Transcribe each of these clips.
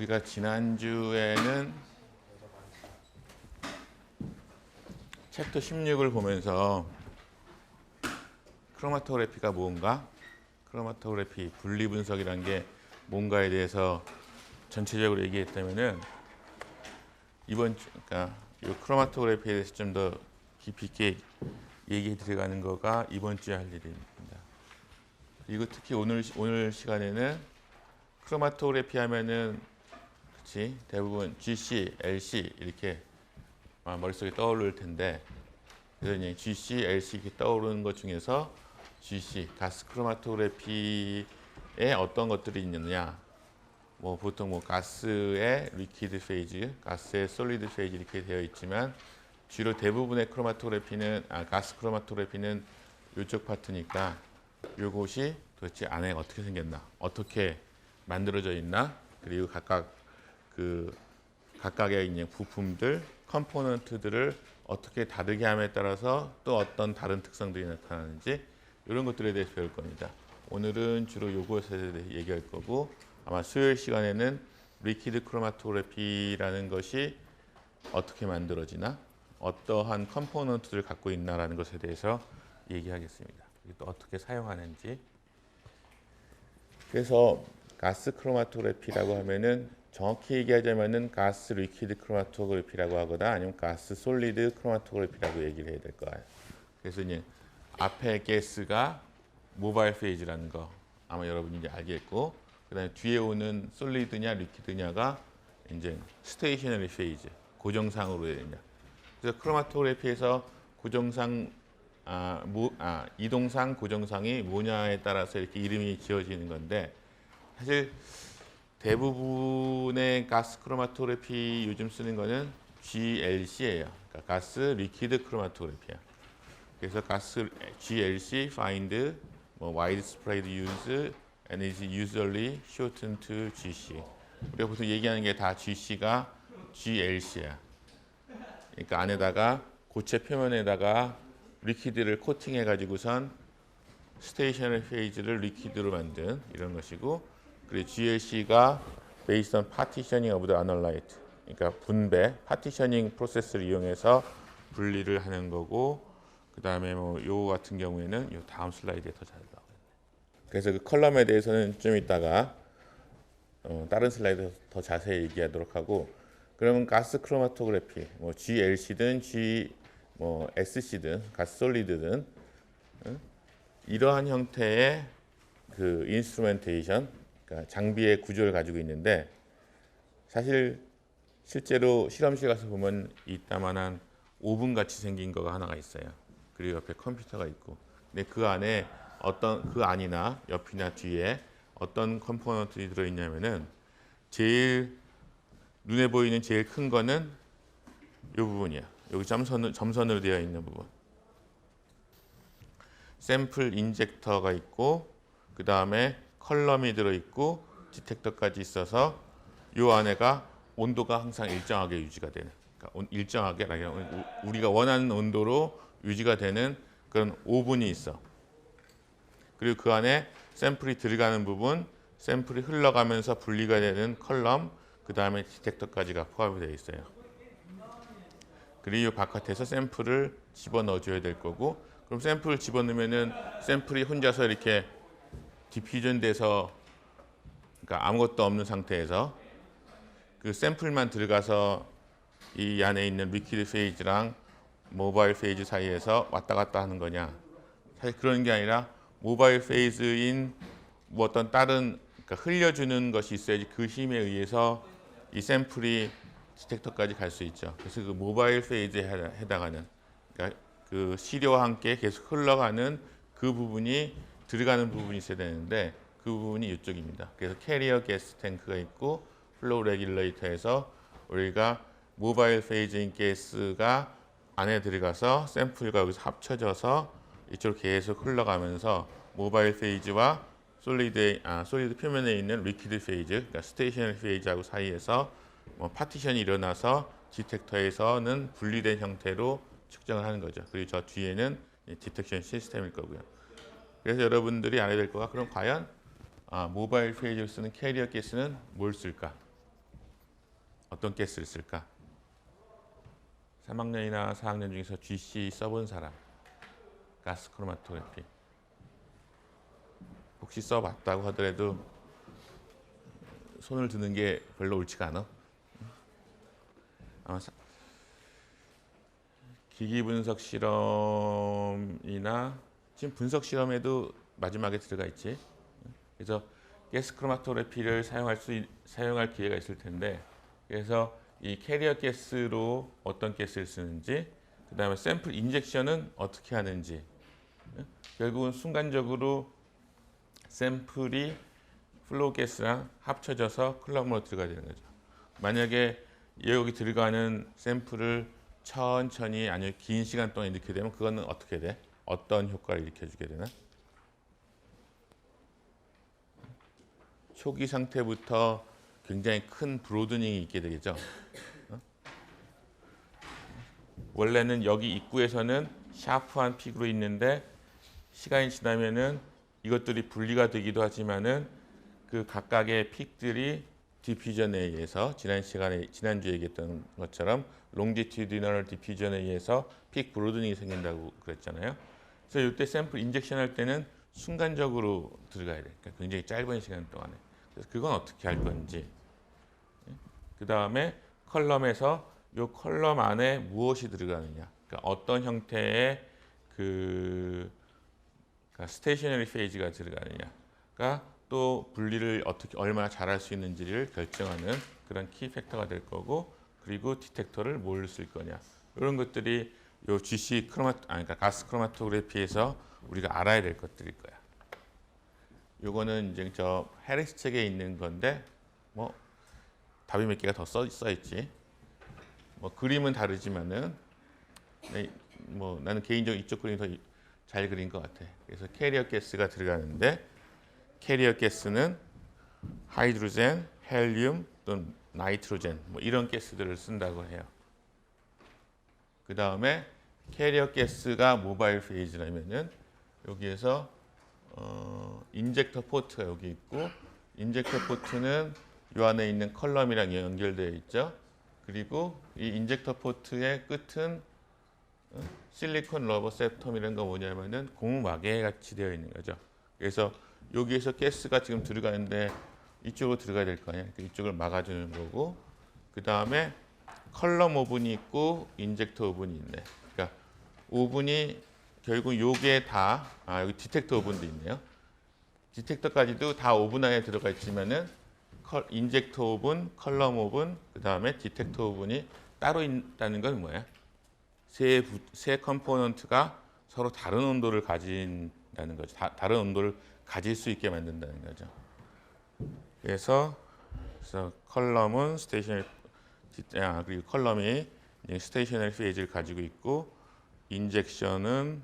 우리가 지난주에는 챕터 16을 보면서 크로마토그래피가 뭔가, 크로마토그래피 분리분석이라는 게 뭔가에 대해서 전체적으로 얘기했다면은 그러니까 이 크로마토그래피에 대해서 좀 더 깊이 있게 얘기해 들어가는 거가 이번 주에 할 일입니다. 그리고 특히 오늘 시간에는 크로마토그래피 하면은 그치 대부분 GC, LC 이렇게 머릿속에 떠오를 텐데, 그래서 이제 GC, LC 이렇게 떠오르는 것 중에서 GC, 가스 크로마토그래피에 어떤 것들이 있느냐, 뭐 보통 뭐 가스의 리퀴드 페이즈, 가스의 솔리드 페이즈 이렇게 되어 있지만 주로 대부분의 크로마토그래피는 가스 크로마토그래피는 이쪽 파트니까 이것이 도대체 안에 어떻게 생겼나, 어떻게 만들어져 있나, 그리고 각각의 있는 부품들, 컴포넌트들을 어떻게 다르게 함에 따라서 또 어떤 다른 특성들이 나타나는지 이런 것들에 대해서 배울 겁니다. 오늘은 주로 이것에 대해 얘기할 거고, 아마 수요일 시간에는 리퀴드 크로마토그래피라는 것이 어떻게 만들어지나, 어떠한 컴포넌트를 갖고 있나라는 것에 대해서 얘기하겠습니다. 또 어떻게 사용하는지. 그래서 가스 크로마토그래피라고 하면은 정확히 얘기하자면은 가스 리퀴드 크로마토그래피라고 하거나 아니면 가스 솔리드 크로마토그래피라고 얘기를 해야 될 거예요. 그래서 이제 앞에 가스가 모바일 페이즈라는 거 아마 여러분이 이제 알겠고, 그다음에 뒤에 오는 솔리드냐 리퀴드냐가 이제 스테이셔너리 페이즈, 고정상으로 되냐. 그래서 크로마토그래피에서 고정상 이동상 고정상이 뭐냐에 따라서 이렇게 이름이 지어지는 건데, 사실 대부분의 가스 크로마토그래피 요즘 쓰는 거는 GLC예요. 그러니까 가스 리퀴드 크로마토그래피야. 그래서 가스 GLC find widespread use and is usually shortened to GC. 우리가 보통 얘기하는 게 다 GC가 GLC야. 그러니까 안에다가 고체 표면에다가 리퀴드를 코팅해 가지고선 스테이셔너리 페이즈를 리퀴드로 만든 이런 것이고, 그리고 GLC가 based on partitioning of the analyte, 그러니까 분배, 파티셔닝 프로세스를 이용해서 분리를 하는 거고, 그 다음에 뭐 요 같은 경우에는 요 다음 슬라이드에 더 잘 나오겠네. 그래서 그 컬럼에 대해서는 좀 이따가 다른 슬라이드에서 더 자세히 얘기하도록 하고, 그러면 가스 크로마토그래피, 뭐 GLC든 SC든 가스 솔리드든 이러한 형태의 그 인스트루멘테이션, 그러니까 장비의 구조를 가지고 있는데, 사실 실제로 실험실 가서 보면 이따만한 오븐 같이 생긴 거가 하나가 있어요. 그리고 옆에 컴퓨터가 있고, 근데 그 안에 그 안이나 옆이나 뒤에 어떤 컴포넌트들이 들어있냐면은 제일 눈에 보이는 제일 큰 거는 이 부분이야. 여기 점선으로 되어 있는 부분. 샘플 인젝터가 있고, 그 다음에 컬럼이 들어있고, 디텍터까지 있어서 이 안에가 온도가 항상 일정하게 유지가 되는, 그러니까 일정하게 우리가 원하는 온도로 유지가 되는 그런 오븐이 있어. 그리고 그 안에 샘플이 들어가는 부분, 샘플이 흘러가면서 분리가 되는 컬럼, 그 다음에 디텍터까지가 포함이 되어 있어요. 그리고 바깥에서 샘플을 집어넣어 줘야 될 거고, 그럼 샘플을 집어넣으면은 샘플이 혼자서 이렇게 디퓨전 돼서, 그러니까 아무것도 없는 상태에서 그 샘플만 들어가서 이 안에 있는 리퀴드 페이즈랑 모바일 페이즈 사이에서 왔다 갔다 하는 거냐. 사실 그런 게 아니라 모바일 페이즈인 뭐 어떤 다른, 그러니까 흘려주는 것이 있어야지 그 힘에 의해서 이 샘플이 디텍터까지 갈 수 있죠. 그래서 그 모바일 페이즈에 해당하는, 그러니까 그 시료와 함께 계속 흘러가는 그 부분이 들어가는 부분이 있어야 되는데, 그 부분이 이쪽입니다. 그래서 캐리어 가스 탱크가 있고, 플로우 레귤레이터에서 우리가 모바일 페이즈인 가스가 안에 들어가서 샘플과 여기서 합쳐져서 이쪽으로 계속 흘러가면서 모바일 페이즈와 솔리드 표면에 있는 리퀴드 페이즈, 그러니까 스테이셔너리 페이즈하고 사이에서 파티션이 일어나서 디텍터에서는 분리된 형태로 측정을 하는 거죠. 그리고 저 뒤에는 디텍션 시스템일 거고요. 그래서 여러분들이 알아야 될 거가, 그럼 과연 모바일 페이지를 쓰는 캐리어 가스는 뭘 쓸까? 어떤 가스를 쓸까? 3학년이나 4학년 중에서 GC 써본 사람, 가스 크로마토그래피. 혹시 써봤다고 하더라도 손을 드는 게 별로 옳지가 않아. 아마 기기 분석 실험이나 지금 분석 실험에도 마지막에 들어가 있지. 그래서 가스 크로마토그래피를 사용할 기회가 있을 텐데, 그래서 이 캐리어 가스로 어떤 가스를 쓰는지, 그다음에 샘플 인젝션은 어떻게 하는지, 결국은 순간적으로 샘플이 플로우 가스랑 합쳐져서 컬럼으로 들어가야 되는 거죠. 만약에 여기 들어가는 샘플을 천천히 아니면 긴 시간 동안 일으키게 되면 그거는 어떻게 돼? 어떤 효과를 일으켜주게 되나? 초기 상태부터 굉장히 큰 브로드닝이 있게 되겠죠. 원래는 여기 입구에서는 샤프한 픽으로 있는데 시간이 지나면은 이것들이 분리가 되기도 하지만은 그 각각의 픽들이 디퓨전에 의해서 지난주에 얘기했던 것처럼 롱지튜디널 디퓨전에 의해서 픽 브로드닝이 생긴다고 그랬잖아요. 그래서 이때 샘플 인젝션 할 때는 순간적으로 들어가야 돼. 그러니까 굉장히 짧은 시간 동안에. 그래서 그건 어떻게 할 건지. 그 다음에 컬럼에서 이 컬럼 안에 무엇이 들어가느냐. 그러니까 어떤 형태의 스테이셔너리 페이지가 들어가느냐가 또 분리를 어떻게 얼마나 잘할 수 있는지를 결정하는 그런 키 팩터가 될 거고, 그리고 디텍터를 뭘 쓸 거냐. 이런 것들이 요 GC 그러니까 가스 크로마토그래피에서 우리가 알아야 될 것들일 거야. 요거는 이제 저 해리스 책에 있는 건데 뭐 답이 몇 개가 더 써 있지. 뭐 그림은 다르지만은 뭐 나는 개인적으로 이쪽 그림이 더 잘 그린 것 같아. 그래서 캐리어 가스가 들어가는데 캐리어 가스는 하이드로젠, 헬륨 또는 나이트로젠 뭐 이런 가스들을 쓴다고 해요. 그 다음에 캐리어 가스가 모바일 페이지라면은 여기에서 인젝터 포트가 여기 있고, 인젝터 포트는 이 안에 있는 컬럼이랑 연결되어 있죠. 그리고 이 인젝터 포트의 끝은 실리콘 러버 셉텀이라는 건 뭐냐면은 고무마개 같이 되어 있는 거죠. 그래서 여기에서 가스가 지금 들어가는데 이쪽으로 들어가야 될 거 아니야. 이쪽을 막아주는 거고, 그 다음에 컬럼 오븐이 있고 인젝터 오븐이 있네. 그러니까 오븐이 결국 요게 다 여기 디텍터 오븐도 있네요. 디텍터까지도 다 오븐 안에 들어가 있지만은 인젝터 오븐, 컬럼 오븐, 그 다음에 디텍터 오븐이 따로 있다는 건 뭐야? 세 컴포넌트가 서로 다른 온도를 가진다는 거죠. 다른 온도를 가질 수 있게 만든다는 거죠. 그래서 컬럼은 그리고 컬럼이 스테이셔너리 페이지를 가지고 있고, 인젝션은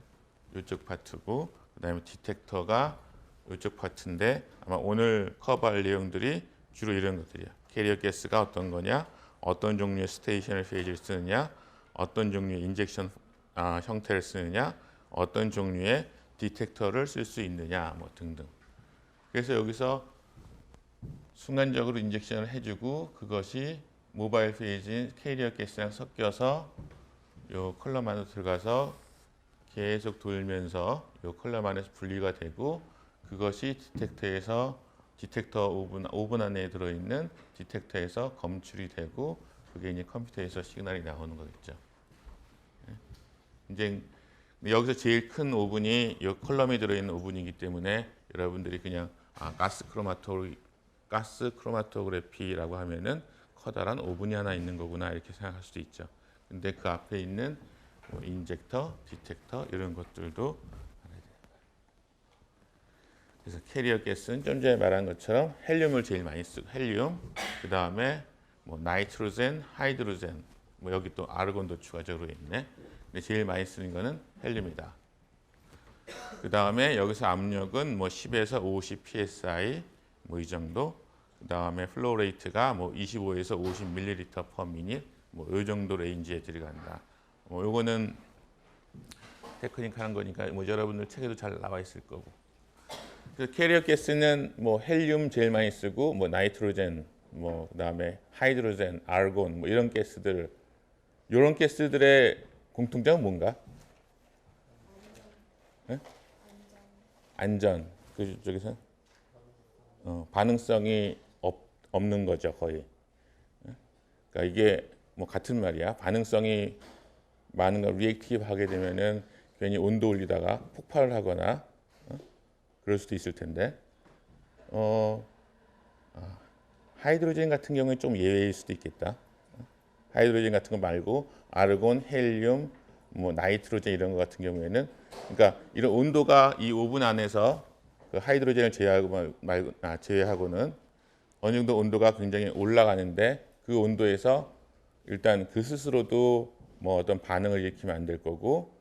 이쪽 파트고, 그다음에 디텍터가 이쪽 파트인데 아마 오늘 커버할 내용들이 주로 이런 것들이야. 캐리어 가스가 어떤 거냐, 어떤 종류의 스테이셔너리 페이지를 쓰느냐, 어떤 종류의 인젝션 형태를 쓰느냐, 어떤 종류의 디텍터를 쓸 수 있느냐, 뭐 등등. 그래서 여기서 순간적으로 인젝션을 해주고 그것이 모바일 페이지인 캐리어 가스랑 섞여서 요 컬럼 안으로 들어가서 계속 돌면서 요 컬럼 안에서 분리가 되고, 그것이 디텍터 오븐 안에 들어있는 디텍터에서 검출이 되고, 그게 이제 컴퓨터에서 시그널이 나오는 거겠죠. 이제 여기서 제일 큰 오븐이 이 컬럼이 들어있는 오븐이기 때문에 여러분들이 그냥 가스 크로마토그래피라고 하면은 커다란 오븐이 하나 있는 거구나 이렇게 생각할 수도 있죠. 근데 그 앞에 있는 뭐 인젝터, 디텍터 이런 것들도 알아야 돼요. 그래서 캐리어 가스는 좀 전에 말한 것처럼 헬륨을 제일 많이 쓰고, 헬륨, 그 다음에 뭐 나이트로젠, 하이드로젠, 뭐 여기 또 아르곤도 추가적으로 있네. 근데 제일 많이 쓰는 거는 헬륨이다. 그 다음에 여기서 압력은 뭐 10에서 50 psi 뭐 이 정도. 그 다음에 플로우 레이트가 뭐 25에서 50 ml per minute 뭐 이 정도 레인지에 들어간다. 뭐 요거는 테크닉하는 거니까 뭐 여러분들 책에도 잘 나와 있을 거고. 그래서 캐리어 가스는 뭐 헬륨 제일 많이 쓰고, 뭐 나이트로젠 뭐 그다음에 하이드로젠, 아르곤 뭐 이런 가스들 이런 가스들의 공통점은 뭔가? 예? 안전 그쪽에서 반응성이 없는 거죠 거의. 그러니까 이게 뭐 같은 말이야. 반응성이 많은 걸 리액티브 하게 되면은 괜히 온도 올리다가 폭발을 하거나 그럴 수도 있을 텐데 하이드로젠 같은 경우에 좀 예외일 수도 있겠다. 하이드로젠 같은 거 말고 아르곤, 헬륨, 뭐 나이트로젠 이런 거 같은 경우에는 그러니까 이런 온도가 이 오븐 안에서 그 하이드로젠을 제외하고는 어느 정도 온도가 굉장히 올라가는데 그 온도에서 일단 그 스스로도 뭐 어떤 반응을 일으키면 안 될 거고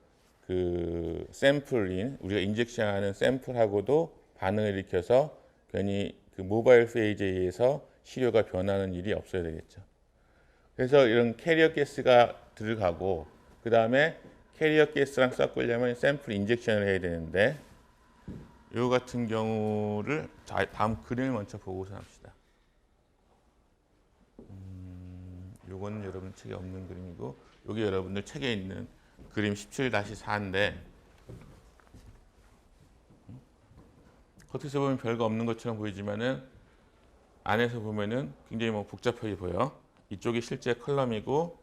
그 샘플인 우리가 인젝션하는 샘플하고도 반응을 일으켜서 괜히 그 모바일 페이지에 의해서 시료가 변하는 일이 없어야 되겠죠. 그래서 이런 캐리어 가스가 들어가고 그 다음에 캐리어 가스랑 섞으려면 샘플 인젝션을 해야 되는데 요 같은 경우를 다음 그림을 먼저 보고서 합시다. 요거는 여러분 책에 없는 그림이고 여기 여러분들 책에 있는 그림 17-4인데 겉에서 보면 별거 없는 것처럼 보이지만은 안에서 보면은 굉장히 뭐 복잡하게 보여. 이쪽이 실제 컬럼이고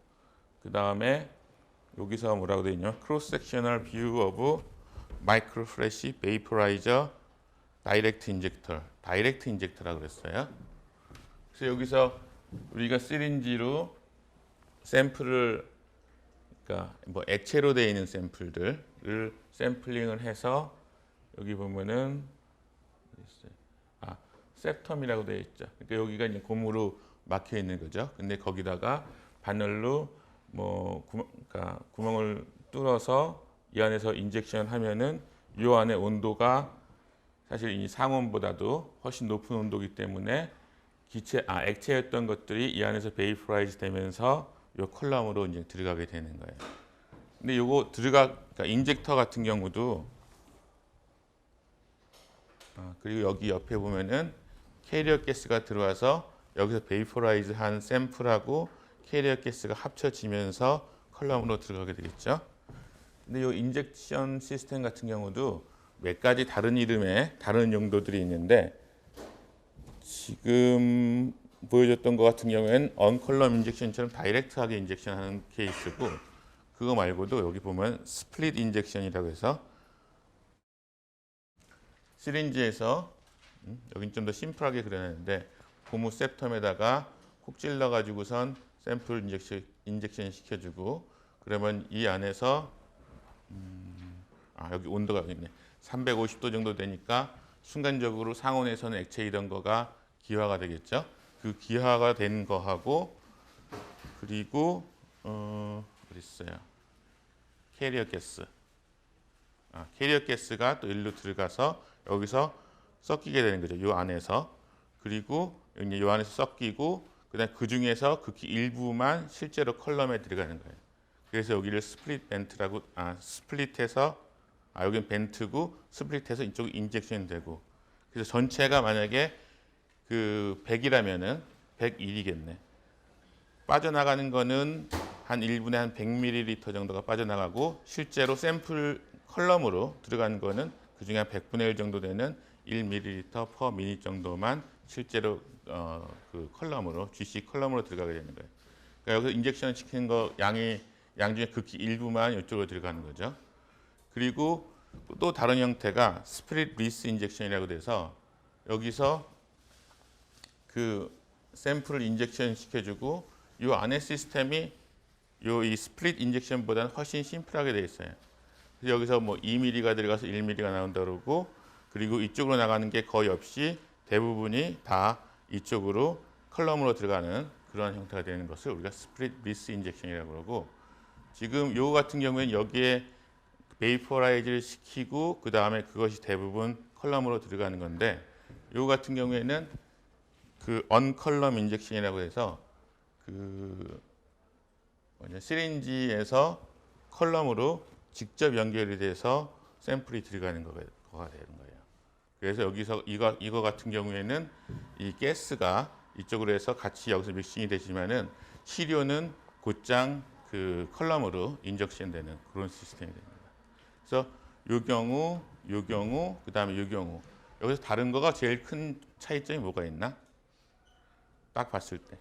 그 다음에 여기서 뭐라고 되어 있냐? 크로스 섹셔널 뷰 오브 마이크로 프레시 베이퍼라이저 다이렉트 인젝터. 다이렉트 인젝터라고 그랬어요. 그래서 여기서 우리가 시린지로 샘플을 그러니까 뭐 액체로 되어 있는 샘플들을 샘플링을 해서 여기 보면은 septum이라고 되어 있죠. 그러니까 여기가 이제 고무로 막혀 있는 거죠. 근데 거기다가 바늘로 뭐 그러니까 구멍을 뚫어서 이 안에서 인젝션 하면은 이 안에 온도가 사실 이 상온보다도 훨씬 높은 온도이기 때문에 액체였던 것들이 이 안에서 베이퍼라이즈 되면서 이 컬럼으로 이제 들어가게 되는 거예요. 근데 요거 그러니까 인젝터 같은 경우도 그리고 여기 옆에 보면은 캐리어 가스가 들어와서 여기서 베이퍼라이즈 한 샘플하고 캐리어 가스가 합쳐지면서 컬럼으로 들어가게 되겠죠. 근데 이 인젝션 시스템 같은 경우도 몇 가지 다른 이름의 다른 용도들이 있는데 지금 보여줬던 것 같은 경우에는 언컬럼 인젝션처럼 다이렉트하게 인젝션하는 케이스고 그거 말고도 여기 보면 스플릿 인젝션이라고 해서 시린지에서 여긴 좀 더 심플하게 그려놨는데 고무 septum에다가 콕 찔러 가지고선 샘플 인젝션 시켜주고 그러면 이 안에서 여기 온도가 여기 있네. 350도 정도 되니까 순간적으로 상온에서는 액체이던 거가 기화가 되겠죠. 그 기화가 된 거하고 그리고 어디 있어요? 캐리어 가스. 캐리어 가스가 또 일로 들어가서 여기서 섞이게 되는 거죠. 이 안에서. 그리고 이제 이 안에서 섞이고 그다음 그 중에서 극히 일부만 실제로 컬럼에 들어가는 거예요. 그래서 여기를 스플릿 벤트라고 스플릿해서 여기는 벤트고 스플릿해서 이쪽 인젝션이 되고 그래서 전체가 만약에 그 100이라면은 101이겠네. 빠져나가는 거는 한 1분에 한 100ml 정도가 빠져나가고 실제로 샘플 컬럼으로 들어가는 거는 그중에 한 100분의 1 정도 되는 1ml per minute 정도만 실제로 그 컬럼으로 GC 컬럼으로 들어가게 되는 거예요. 그러니까 여기서 인젝션 시키는 거 양 중에 극히 일부만 이쪽으로 들어가는 거죠. 그리고 또 다른 형태가 스프릿 리스 인젝션이라고 돼서 여기서 그 샘플을 인젝션 시켜주고 이 안에 시스템이 이 스플릿 인젝션보다는 훨씬 심플하게 되어 있어요. 그래서 여기서 뭐 2mm가 들어가서 1mm가 나온다 그러고 그리고 이쪽으로 나가는 게 거의 없이 대부분이 다 이쪽으로 컬럼으로 들어가는 그런 형태가 되는 것을 우리가 스프릿 리스 인젝션이라고 그러고 지금 요 같은 경우에는 여기에 베이퍼라이즈를 시키고 그 다음에 그것이 대부분 컬럼으로 들어가는 건데 요 같은 경우에는 그 언컬럼 인젝션이라고 해서 그 시린지에서 컬럼으로 직접 연결이 돼서 샘플이 들어가는 거가 되는 거예요. 그래서 여기서 이거 같은 경우에는 이 가스가 이쪽으로 해서 같이 여기서 믹싱이 되지만은 시료는 곧장 그 컬럼으로 인젝션되는 그런 시스템이 됩니다. 그래서 요 경우, 그다음에 요 경우 여기서 다른 거가 제일 큰 차이점이 뭐가 있나? 딱 봤을 때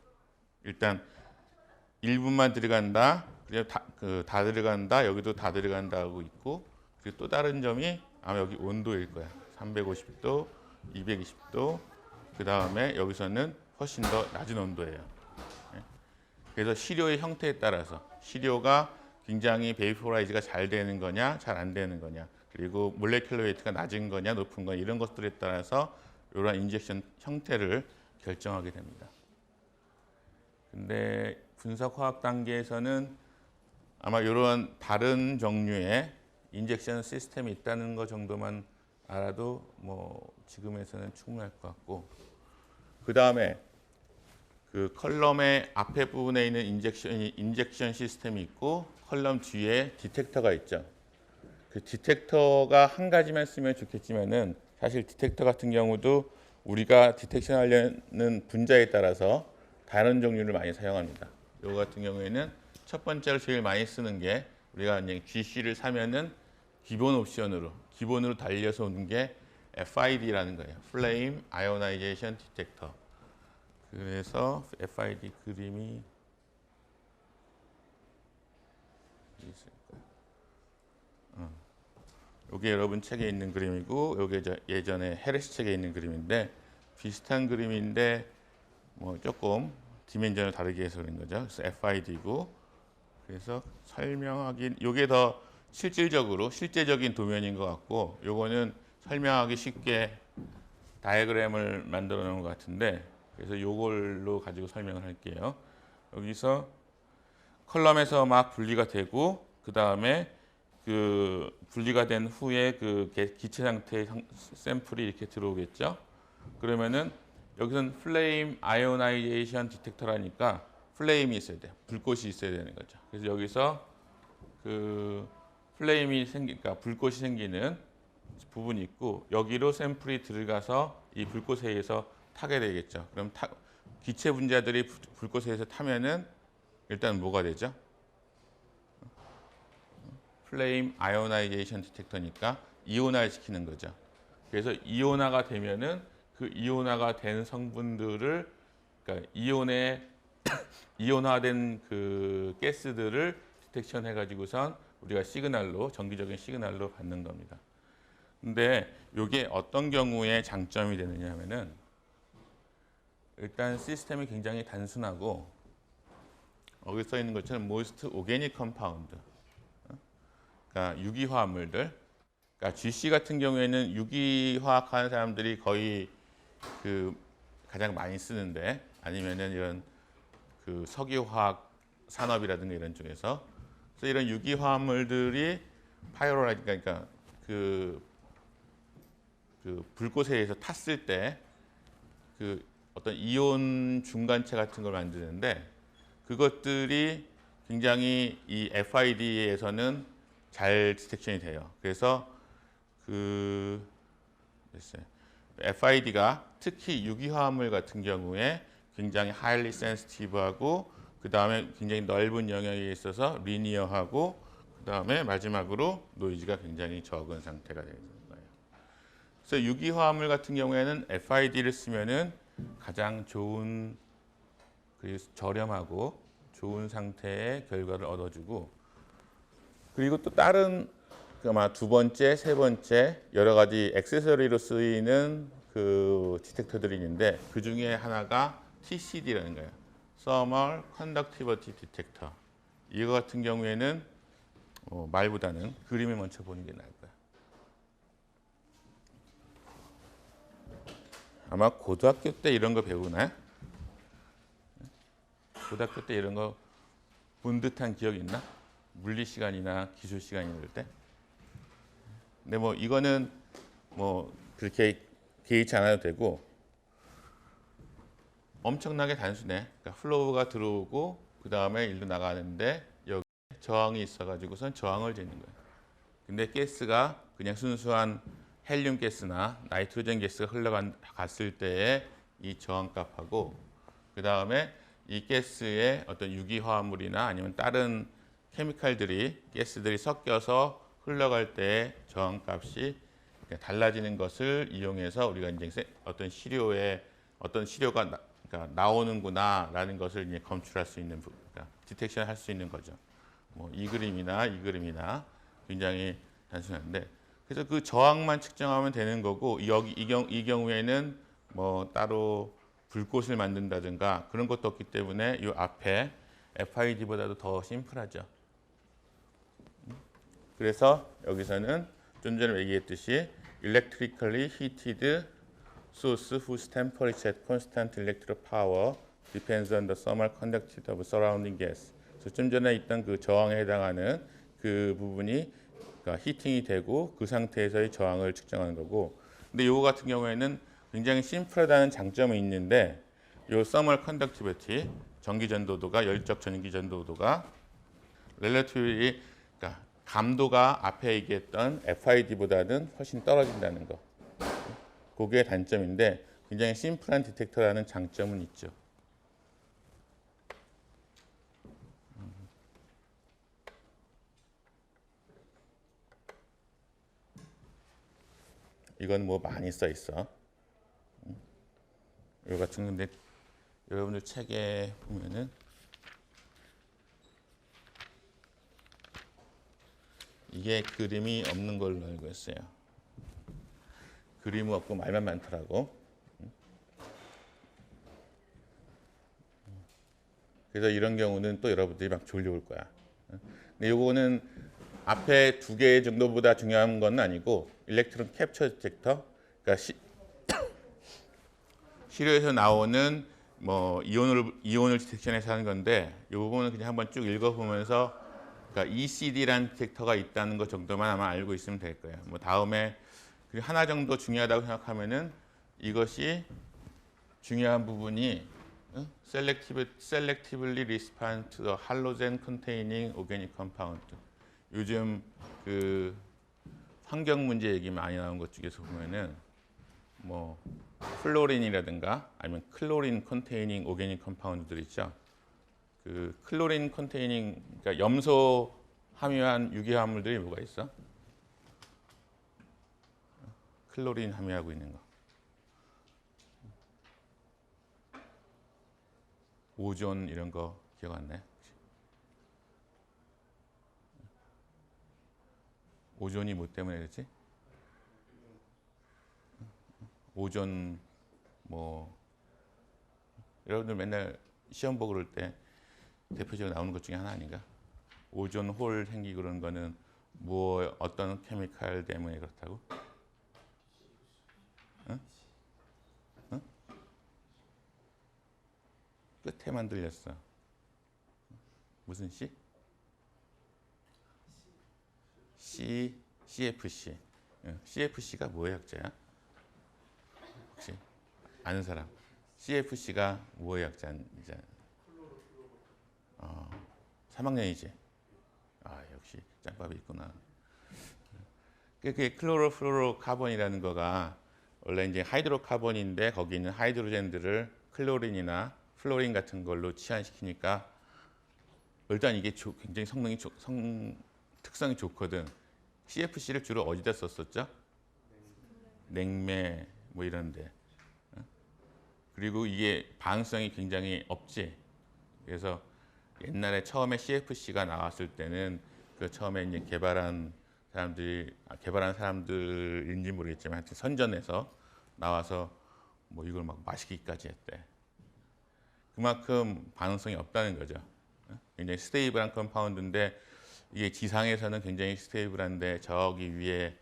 일단 1분만 들어간다, 그냥 다 들어간다, 여기도 다 들어간다 하고 있고, 그리고 또 다른 점이 아마 여기 온도일 거야. 350도, 220도, 그 다음에 여기서는 훨씬 더 낮은 온도예요. 그래서 시료의 형태에 따라서 시료가 굉장히 베이포라이즈가 잘 되는 거냐, 잘 안 되는 거냐, 그리고 몰레큘러 웨이트가 낮은 거냐, 높은 거냐 이런 것들에 따라서 이러한 인젝션 형태를 결정하게 됩니다. 근데 분석 화학 단계에서는 아마 이런 다른 종류의 인젝션 시스템이 있다는 것 정도만 알아도 뭐 지금에서는 충분할 것 같고, 그 다음에 그 컬럼의 앞에 부분에 있는 인젝션 시스템이 있고 컬럼 뒤에 디텍터가 있죠. 그 디텍터가 한 가지만 쓰면 좋겠지만은 사실 디텍터 같은 경우도 우리가 디텍션 하려는 분자에 따라서 다른 종류를 많이 사용합니다. 이거 같은 경우에는 첫 번째로 제일 많이 쓰는 게 우리가 그냥 GC를 사면은 기본으로 달려서 오는 게 FID라는 거예요. Flame Ionization Detector. 그래서 FID 그림이 있을 거예요. 이게 여러분 책에 있는 그림이고, 이게 예전에 헤레스 책에 있는 그림인데 비슷한 그림인데 뭐 조금 디멘전을 다르게 해서 그런 거죠. 그래서 FID고, 그래서 설명하기 이게 더 실제적인 도면인 것 같고, 요거는 설명하기 쉽게 다이어그램을 만들어 놓은 것 같은데, 그래서 요걸로 가지고 설명을 할게요. 여기서 컬럼에서 막 분리가 되고, 그 다음에 그 분리가 된 후에 그 기체 상태의 샘플이 이렇게 들어오겠죠. 그러면은 여기서는 플레임 아이오나이제이션 디텍터라니까 플레임이 있어야 돼요. 불꽃이 있어야 되는 거죠. 그래서 여기서 그 그러니까 불꽃이 생기는 부분이 있고, 여기로 샘플이 들어가서 이 불꽃에 의해서 타게 되겠죠. 그럼 기체 분자들이 불꽃에 의해서 타면은 일단 뭐가 되죠? 플레임 아이오나이제이션 디텍터니까 이온화 시키는 거죠. 그래서 이온화가 되면은 그 이온화가 된 성분들을, 그러니까 이온화된 그 가스들을 디텍션 해가지고선 우리가 정기적인 시그널로 받는 겁니다. 근데 이게 어떤 경우에 장점이 되느냐 하면은, 일단 시스템이 굉장히 단순하고, 여기 써 있는 것처럼 most organic compound, 그러니까 유기화합물들. 그러니까 GC 같은 경우에는 유기화학 하는 사람들이 거의 그 가장 많이 쓰는데, 아니면은 이런 그 석유화학 산업이라든가 이런 쪽에서, 그래서 이런 유기화합물들이 파이로라이트, 그러니까 그 불꽃에 의해서 탔을 때 그 어떤 이온 중간체 같은 걸 만드는데, 그것들이 굉장히 이 FID에서는 잘 디텍션이 돼요. 그래서 FID가 특히 유기화합물 같은 경우에 굉장히 highly sensitive하고, 그 다음에 굉장히 넓은 영역에 있어서 리니어하고, 그 다음에 마지막으로 노이즈가 굉장히 적은 상태가 되는 거예요. 그래서 유기화합물 같은 경우에는 FID를 쓰면은 가장 좋은, 그리고 저렴하고 좋은 상태의 결과를 얻어주고, 그리고 또 다른 아마 두 번째, 세 번째 여러 가지 액세서리로 쓰이는 그 디텍터들이 있는데, 그 중에 하나가 TCD라는 거예요. Thermal Conductivity Detector. 이거 같은 경우에는 말보다는 그림을 먼저 보는 게 나을 거예요. 아마 고등학교 때 이런 거 배우나요? 고등학교 때 이런 거 본 듯한 기억이 있나? 물리 시간이나 기술 시간 이럴 때. 근데 뭐 이거는 뭐 그렇게 개의치 않아도 되고, 엄청나게 단순해. 그러니까 플로우가 들어오고 그 다음에 일로 나가는데 여기 저항이 있어가지고선 저항을 재는 거예요. 근데 가스가 그냥 순수한 헬륨 가스나 나이트로젠 가스가 흘러갔을 때의 이 저항값하고, 그 다음에 이 가스에 어떤 유기화합물이나 아니면 다른 케미칼들이 가스들이 섞여서 흘러갈 때 저항값이 달라지는 것을 이용해서 우리가 이제 어떤 시료에 어떤 시료가 그러니까 나오는구나라는 것을 이제 검출할 수 있는 그러니까 디텍션 할 수 있는 거죠. 뭐 이 그림이나 이 그림이나 굉장히 단순한데 그래서 그 저항만 측정하면 되는 거고 여기 이 경우에는 뭐 따로 불꽃을 만든다든가 그런 것도 없기 때문에 이 앞에 FID보다도 더 심플하죠. 그래서 여기서는 좀 전에 얘기했듯이 electrically heated source whose temperature at constant electric power depends on the thermal conductivity of surrounding gas. 그래서 좀 전에 있던 그 저항에 해당하는 그 부분이 그러니까 히팅이 되고 그 상태에서의 저항을 측정하는 거고. 근데 이거 같은 경우에는 굉장히 심플하다는 장점이 있는데 이 thermal conductivity 전기 전도도가 열적 전기 전도도가 relatively 그러니까 감도가 앞에 얘기했던 FID보다는 훨씬 떨어진다는 거. 그게 단점인데 굉장히 심플한 디텍터라는 장점은 있죠. 이건 뭐 많이 써 있어. 이거 같은 건데 여러분들 책에 보면은 이게 그림이 없는 걸로 알고 있어요. 그림은 없고 말만 많더라고. 그래서 이런 경우는 또 여러분들이 막 졸려올 거야. 근데 요거는 앞에 두 개 정도보다 중요한 건 아니고 일렉트론 캡처 디텍터, 그러니까 시료에서 나오는 뭐 이온을 디텍션해서 하는 건데 이 부분은 그냥 한번 쭉 읽어보면서 그러니까 ECD라는 디텍터가 있다는 것 정도만 아마 알고 있으면 될 거예요. 뭐 다음에 하나 정도 중요하다고 생각하면은 이것이 중요한 부분이 selectively respond to the halogen containing organic compound. 요즘 그 환경 문제 얘기 많이 나온 것 중에서 보면은 뭐 플로린이라든가 아니면 클로린 컨테이닝 오게닉 컴파운드들 있죠. 그 클로린 컨테이닝 그러니까 염소 함유한 유기화합물들이 뭐가 있어? 클로린 함유하고 있는 거. 오존 이런 거 기억 안 나요? 오존이 뭐 때문에 그랬지? 오존 뭐 여러분들 맨날 시험 보고 그럴 때 대표적으로 나오는 것 중에 하나 아닌가? 오존 홀 생기고 그런 거는 뭐 어떤 케미칼 때문에 그렇다고? 응? 응? 끝에만 들렸어. 무슨 씨? CFC. CFC가 뭐의 약자야? 혹시 아는 사람? CFC가 뭐의 약자인지? 3학년이지. 아 역시 짬밥이 있구나. 그게 클로로플로로카본이라는 거가 원래 이제 하이드로카본인데 거기 있는 하이드로젠들을 클로린이나 플로린 같은 걸로 치환시키니까 일단 이게 굉장히 특성이 좋거든. CFC를 주로 어디다 썼었죠? 냉매 뭐 이런데. 그리고 이게 반응성이 굉장히 없지. 그래서 옛날에 처음에 CFC가 나왔을 때는 그 처음에 이제 개발한 사람들인지 모르겠지만 하여튼 선전해서 나와서 뭐 이걸 막 마시기까지 했대. 그만큼 반응성이 없다는 거죠. 굉장히 스테이블한 컴파운드인데 이게 지상에서는 굉장히 스테이블한데 저기 위에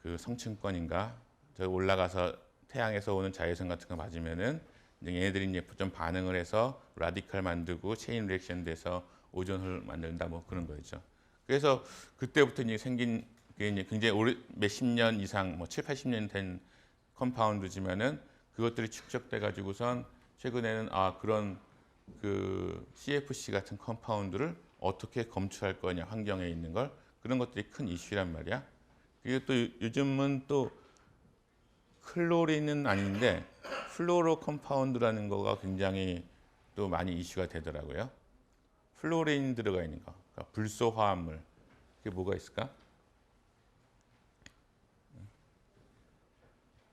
그 성층권인가 저 올라가서 태양에서 오는 자외선 같은 거 맞으면은 이제 얘네들이 이제 좀 반응을 해서 라디칼 만들고 체인 리액션 돼서 오존을 만든다 뭐 그런 거죠. 그래서 그때부터 이제 생긴 게 이제 굉장히 오래 몇십 년 이상 뭐 7, 80년 된 컴파운드지만은 그것들이 축적돼 가지고선 최근에는 그런 그 CFC 같은 컴파운드를 어떻게 검출할 거냐 환경에 있는 걸 그런 것들이 큰 이슈란 말이야. 그리고 또 요즘은 또 클로린은 아닌데 플로로 컴파운드라는 거가 굉장히 또 많이 이슈가 되더라고요. 플로린 들어가 있는 거, 그러니까 불소 화합물. 그게 뭐가 있을까?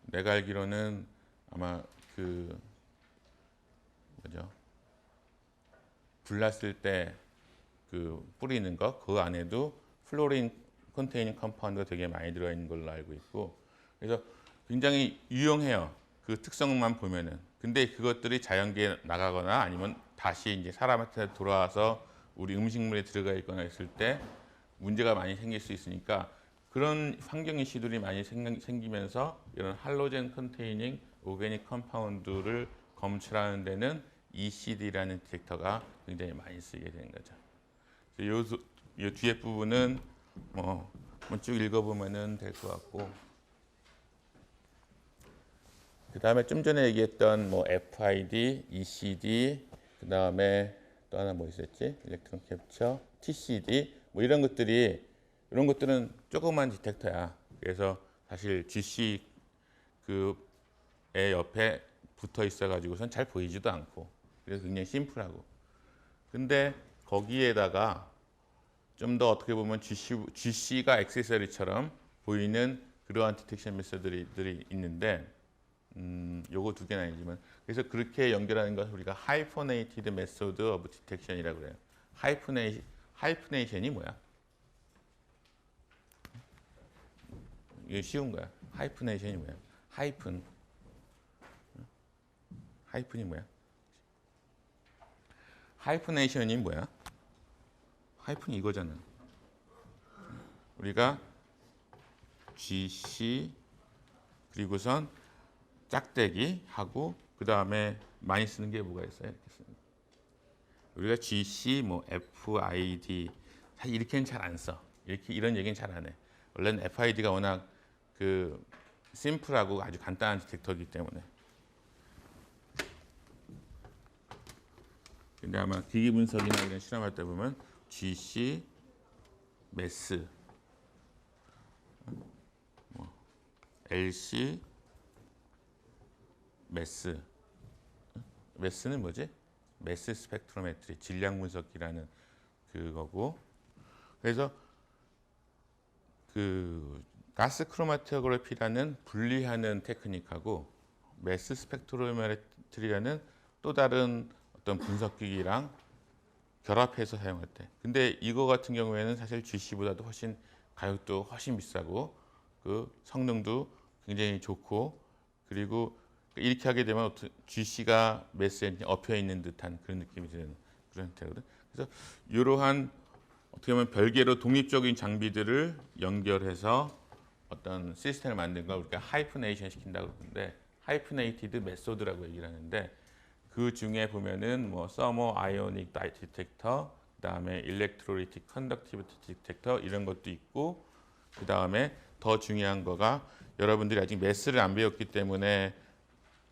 내가 알기로는 아마 그 뭐죠? 불났을 때 그 뿌리는 거, 그 안에도 플로린 컨테이닝 컴파운드가 되게 많이 들어 있는 걸로 알고 있고, 그래서 굉장히 유용해요. 그 특성만 보면은. 근데 그것들이 자연계에 나가거나 아니면 다시 이제 사람한테 돌아와서 우리 음식물에 들어가 있거나 했을 때 문제가 많이 생길 수 있으니까 그런 환경 이슈들이 많이 생기면서 이런 할로젠 컨테이닝 오가닉 컴파운드를 검출하는 데는 ECD라는 디텍터가 굉장히 많이 쓰이게 되는 거죠. 이 뒤에 부분은 쭉 읽어보면 될 것 같고, 그 다음에 좀 전에 얘기했던 FID, ECD, 그 다음에 또 하나 뭐 있었지? 일렉트론 캡처, TCD, 이런 것들은 조그만 디텍터야. 그래서 사실 GC 그의 옆에 붙어 있어가지고선 잘 보이지도 않고, 그래서 굉장히 심플하고. 근데 거기에다가 좀 더 어떻게 보면 GC가 액세서리처럼 보이는 그러한 디텍션 메소드들이 있는데, 요거 두 개는 아니지만, 그래서 그렇게 연결하는 것을 우리가 하이퍼네이티드 메소드 오브 디텍션이라고 그래요. 하이프네이션이 뭐야? 이게 쉬운 거야. 하이프네이션이 뭐야? 하이픈이 뭐야? 하이프네이션이 뭐야? 하이픈이 이거잖아. 우리가 GC 그리고선 짝대기 하고 그 다음에 많이 쓰는 게 뭐가 있어요? 이렇게 쓰는 거. 우리가 GC, FID 사실 이렇게는 잘 안 써. 이런 얘기는 잘 안 해. 원래는 FID가 워낙 그 심플하고 아주 간단한 디텍터이기 때문에. 근데 아마 기기 분석이나 이런 실험할 때 보면 GC, MES, LC, MES. MES는 뭐지? 매스 스펙트로메트리, 질량 분석기라는 그거고. 그래서 그 가스 크로마토그래피라는 분리하는 테크닉하고 매스 스펙트로메트리라는 또 다른 어떤 분석기기랑 결합해서 사용할 때. 근데 이거 같은 경우에는 사실 GC보다도 훨씬 가격도 훨씬 비싸고 그 성능도 굉장히 좋고, 그리고 이렇게 하게 되면 GC가 매스에 엎여 있는 듯한 그런 느낌이 드는 그런 형태거든. 그래서 이러한 어떻게 보면 별개로 독립적인 장비들을 연결해서 어떤 시스템을 만든 걸 우리가 하이프네이션 시킨다고 그러는데, 하이프네이티드 메소드라고 얘기를 하는데, 그 중에 보면은 서머 아이오닉 디텍터, 그다음에 일렉트로리틱 컨덕티비티 디텍터 이런 것도 있고, 그다음에 더 중요한 거가 여러분들이 아직 매스를 안 배웠기 때문에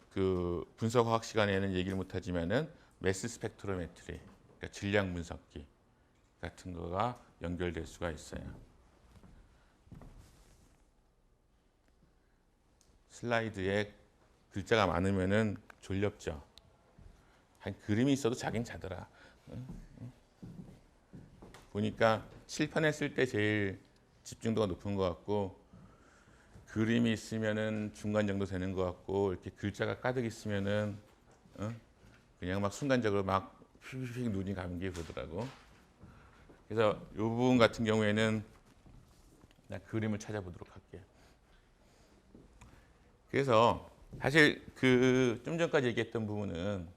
그 분석화학 시간에는 얘기를 못 하지만은 매스 스펙트로메트리, 그러니까 질량 분석기 같은 거가 연결될 수가 있어요. 슬라이드에 글자가 많으면은 졸렵죠. 한 그림이 있어도 자긴 자더라. 보니까 칠판했을 때 제일 집중도가 높은 것 같고, 그림이 있으면은 중간 정도 되는 것 같고, 이렇게 글자가 가득 있으면은 그냥 막 순간적으로 막 휙휙 눈이 감기 그러더라고. 그래서 이 부분 같은 경우에는 나 그림을 찾아보도록 할게요. 그래서 사실 그 좀 전까지 얘기했던 부분은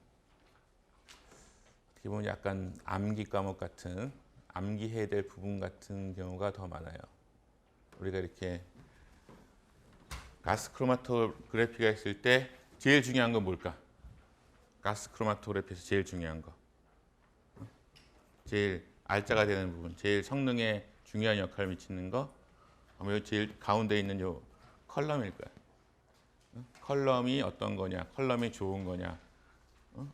어떻게 보면 약간 암기 과목 같은, 암기해야 될 부분 같은 경우가 더 많아요. 우리가 이렇게 가스 크로마토그래피가 있을 때 제일 중요한 건 뭘까? 가스 크로마토그래피에서 제일 중요한 거, 제일 알짜가 되는 부분, 제일 성능에 중요한 역할을 미치는 거, 아마 제일 가운데 있는 요 컬럼일 거야. 컬럼이 어떤 거냐, 컬럼이 좋은 거냐,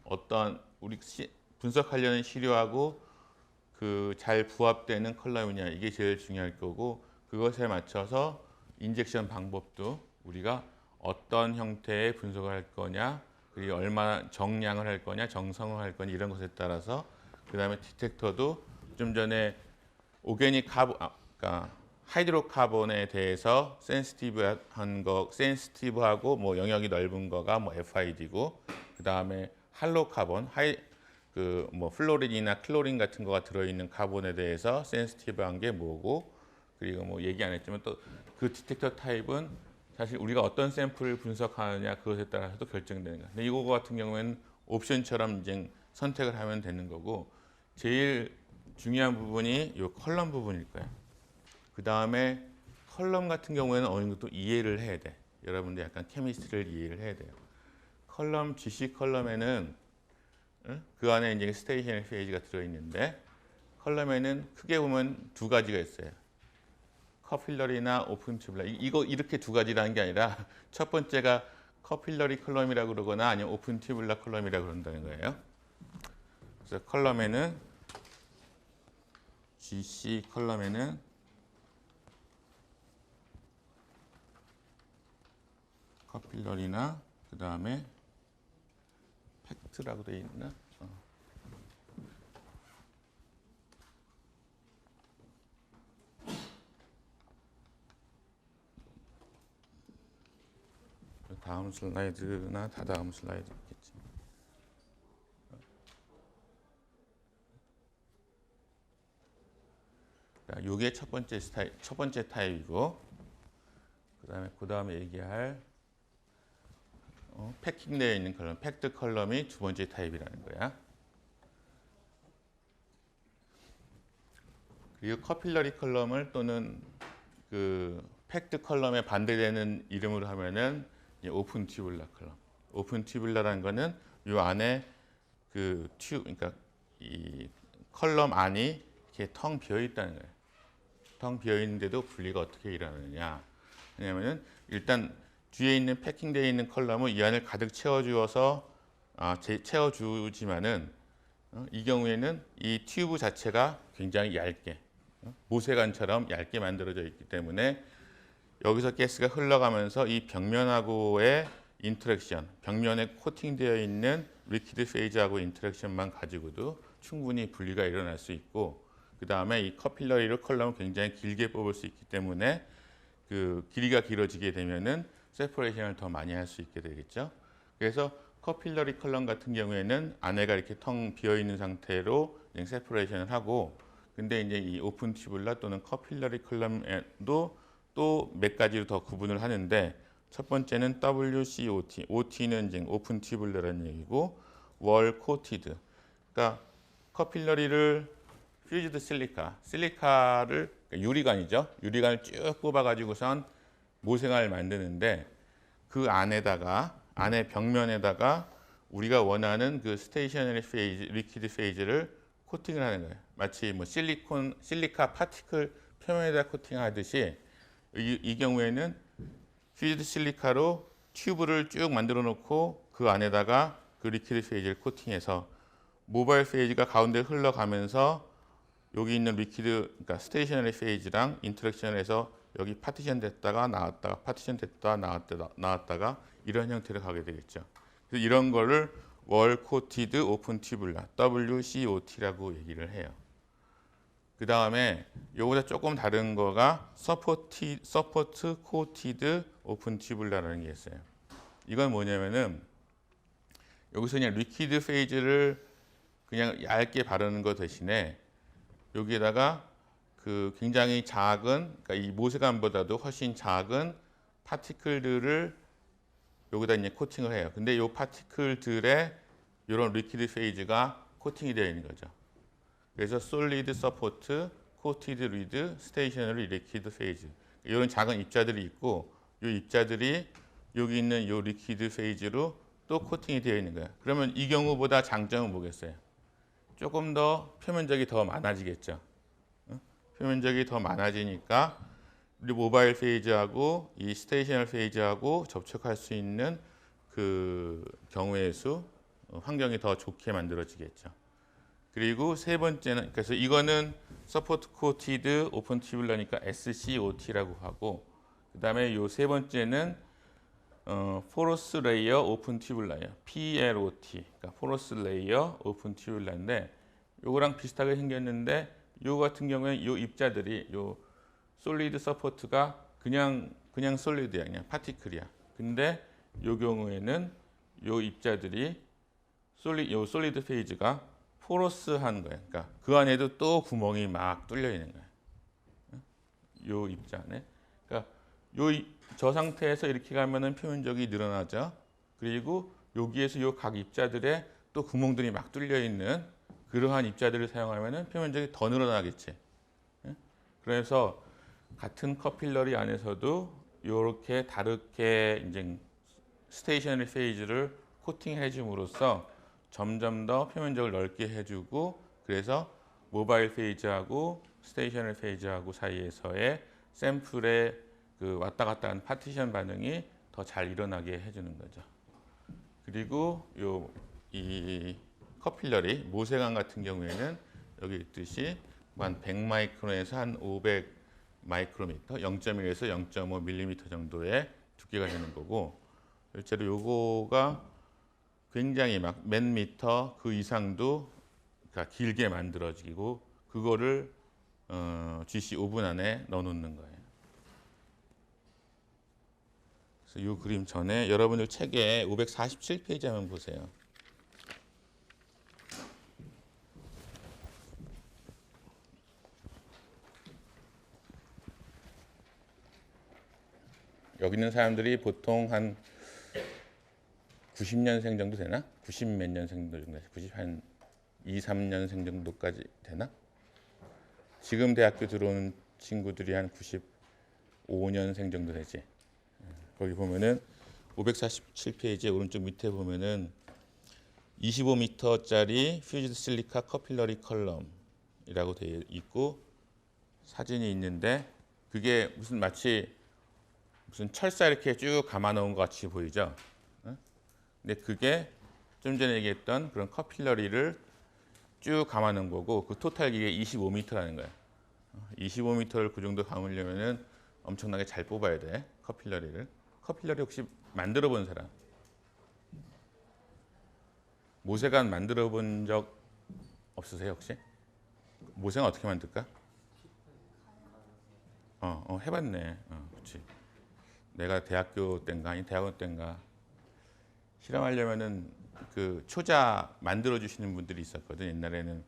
어떤 우리 분석하려는 시료하고 그 잘 부합되는 컬럼이냐, 이게 제일 중요할 거고, 그것에 맞춰서 인젝션 방법도 우리가 어떤 형태의 분석을 할 거냐, 그리고 얼마나 정량을 할 거냐, 정성을 할 거냐 이런 것에 따라서 그 다음에 디텍터도 좀 전에 오게닉 그러니까 하이드로카본에 대해서 센시티브하고 뭐 영역이 넓은 거가 뭐 FID고 그 다음에 할로카본, 그 뭐 플로린이나 클로린 같은 거가 들어있는 카본에 대해서 센시티브한 게 뭐고 그리고 뭐 얘기 안 했지만 또 그 디텍터 타입은 사실 우리가 어떤 샘플을 분석하느냐 그것에 따라서도 결정되는 거예요. 근데 이거 같은 경우에는 옵션처럼 이제 선택을 하면 되는 거고 제일 중요한 부분이 이 컬럼 부분일 거예요. 그 다음에 컬럼 같은 경우에는 어느 정도 이해를 해야 돼. 여러분들 약간 케미스트리를 이해를 해야 돼요. 컬럼, GC 컬럼에는 그 안에 이제 스테이셔너리 페이지가 들어있는데 컬럼에는 크게 보면 두 가지가 있어요. 커필러리나 오픈 튜블러. 이거 이렇게 두 가지라는 게 아니라 첫 번째가 커필러리 컬럼이라고 그러거나 아니면 오픈 튜블러 컬럼이라고 그런다는 거예요. 그래서 컬럼에는 GC 컬럼에는 커필러리나 그 다음에 팩트라고 되어 있나? 다음 슬라이드나 다다음 슬라이드 있겠지. 이게 첫 번째 타입이고, 그 다음에 얘기할 패킹되어 있는 컬럼, 팩트 컬럼이 두 번째 타입이라는 거야. 그리고 커필러리 컬럼을 또는 그 팩트 컬럼에 반대되는 이름으로 하면은 오픈 튜블러 컬럼. 오픈 튜블러라는 거는 이 안에 그러니까 이 컬럼 안이 이렇게 텅 비어 있다는 거예요. 텅 비어 있는데도 분리가 어떻게 일어나느냐? 왜냐하면은 일단 뒤에 있는 패킹되어 있는 컬럼은 이 안을 가득 채워주어서 채워주지만은 이 경우에는 이 튜브 자체가 굉장히 얇게 모세관처럼 얇게 만들어져 있기 때문에 여기서 가스가 흘러가면서 이 벽면하고의 인터랙션, 벽면에 코팅되어 있는 리퀴드 페이지하고 인터랙션만 가지고도 충분히 분리가 일어날 수 있고 그 다음에 이 커필러리로 컬럼을 굉장히 길게 뽑을 수 있기 때문에 그 길이가 길어지게 되면은 세퍼레이션을 더 많이 할 수 있게 되겠죠. 그래서 커필러리 컬럼 같은 경우에는 안에가 이렇게 텅 비어 있는 상태로 세퍼레이션을 하고 근데 이제 이 오픈 튜블러 또는 커필러리 컬럼에도 또 몇 가지로 더 구분을 하는데 첫 번째는 WCOT, OT는 이제 오픈 튜블러라는 얘기고 월 코티드. 그러니까 커필러리를 퓨즈드 실리카를 그러니까 유리관이죠. 유리관을 쭉 뽑아 가지고선 모생을 만드는데 그 안에 벽면에다가 우리가 원하는 그 스테이셔너리 페이지, 리퀴드 페이지를 코팅을 하는 거예요. 마치 뭐 실리카 파티클 표면에다 코팅하듯이 이 경우에는 퓨즈드 실리카로 튜브를 쭉 만들어 놓고 그 안에다가 그 리퀴드 페이지를 코팅해서 모바일 페이지가 가운데 흘러가면서 여기 있는 리퀴드, 그러니까 스테이셔너리 페이지랑 인터랙션을 해서 여기 파티션 됐다가 나왔다가 파티션 됐다가 나왔다가 이런 형태로 가게 되겠죠. 그래서 이런 거를 월 코티드 오픈 튜블러 WCOT라고 얘기를 해요. 그 다음에 요거보다 조금 다른 거가 서포트 코티드 오픈 튜블러라는 게 있어요. 이건 뭐냐면은 여기서 그냥 리퀴드 페이지를 그냥 얇게 바르는 거 대신에 여기에다가 그 굉장히 작은, 그러니까 이 모세관보다도 훨씬 작은 파티클들을 여기다 이제 코팅을 해요. 근데 이 파티클들에 이런 리퀴드 페이지가 코팅이 되어 있는 거죠. 그래서 솔리드 서포트, 코티드 리드, 스테이셔너리 리퀴드 페이지 이런 작은 입자들이 있고 이 입자들이 여기 있는 이 리퀴드 페이지로 또 코팅이 되어 있는 거예요. 그러면 이 경우보다 장점은 뭐겠어요? 조금 더 표면적이 더 많아지겠죠. 표면적이 더 많아지니까 우리 모바일 페이지하고 이 스테이셔너리 페이지하고 접촉할 수 있는 그 경우의 수, 환경이 더 좋게 만들어지겠죠. 그리고 세 번째는 그래서 이거는 서포트 코티드 오픈 튜블러니까 SCOT라고 하고 그다음에 요 세 번째는 포러스 레이어 오픈 튜뷸라예요. PLOT. 그러니까 포러스 레이어 오픈 튜뷸라인데 요거랑 비슷하게 생겼는데 요 같은 경우에 요 입자들이 요 솔리드 서포트가 그냥 솔리드야. 그냥 파티클이야. 근데 요 경우에는 요 입자들이 요 솔리드 페이지가 포러스한 거예요. 그러니까 그 안에도 또 구멍이 막 뚫려 있는 거예요. 요 입자 안에. 그러니까 저 상태에서 이렇게 가면은 표면적이 늘어나죠. 그리고 여기에서 요 각 입자들에 또 구멍들이 막 뚫려 있는 그러한 입자들을 사용하면은 표면적이 더 늘어나겠지. 그래서 같은 커필러리 안에서도 이렇게 다르게 이제 스테이셔너리 페이지를 코팅해 줌으로써 점점 더 표면적을 넓게 해주고 그래서 모바일 페이지하고 스테이셔너리 페이지하고 사이에서의 샘플의 그 왔다 갔다 하는 파티션 반응이 더 잘 일어나게 해주는 거죠. 그리고 이 커필러리 모세관 같은 경우에는 여기 있듯이 한 100마이크론에서 한 500 마이크로미터, 0.1에서 0.5 밀리미터 정도의 두께가 되는 거고 실제로 요거가 굉장히 막 몇 미터 그 이상도 길게 만들어지고 그거를 GC 오븐 안에 넣어놓는 거예요. 그래서 이 그림 전에 여러분들 책에 547페이지 한번 보세요. 여기 있는 사람들이 보통 한 90년생 정도 되나? 90 몇 년생 정도 되나? 90 한 2, 3년생 정도까지 되나? 지금 대학교 들어오는 친구들이 한 95년생 정도 되지. 거기 보면은 547페이지 오른쪽 밑에 보면은 25m짜리 퓨즈드 실리카 커필러리 컬럼이라고 되어 있고 사진이 있는데 그게 마치 무슨 철사 이렇게 쭉 감아 놓은 것 같이 보이죠. 근데 그게 좀 전에 얘기했던 그런 커필러리를 쭉 감아 놓은 거고 그 토탈 기계 25m라는 거야. 25m를 그 정도 감으려면은 엄청나게 잘 뽑아야 돼. 커필러리를. 커필러리 혹시 만들어 본 사람? 모세관 만들어 본 적 없으세요 혹시? 모세관 어떻게 만들까? 해봤네. 그렇지. 내가 대학교 때인가 아니 대학원 때인가 실험하려면은 그 초자 만들어 주시는 분들이 있었거든. 옛날에는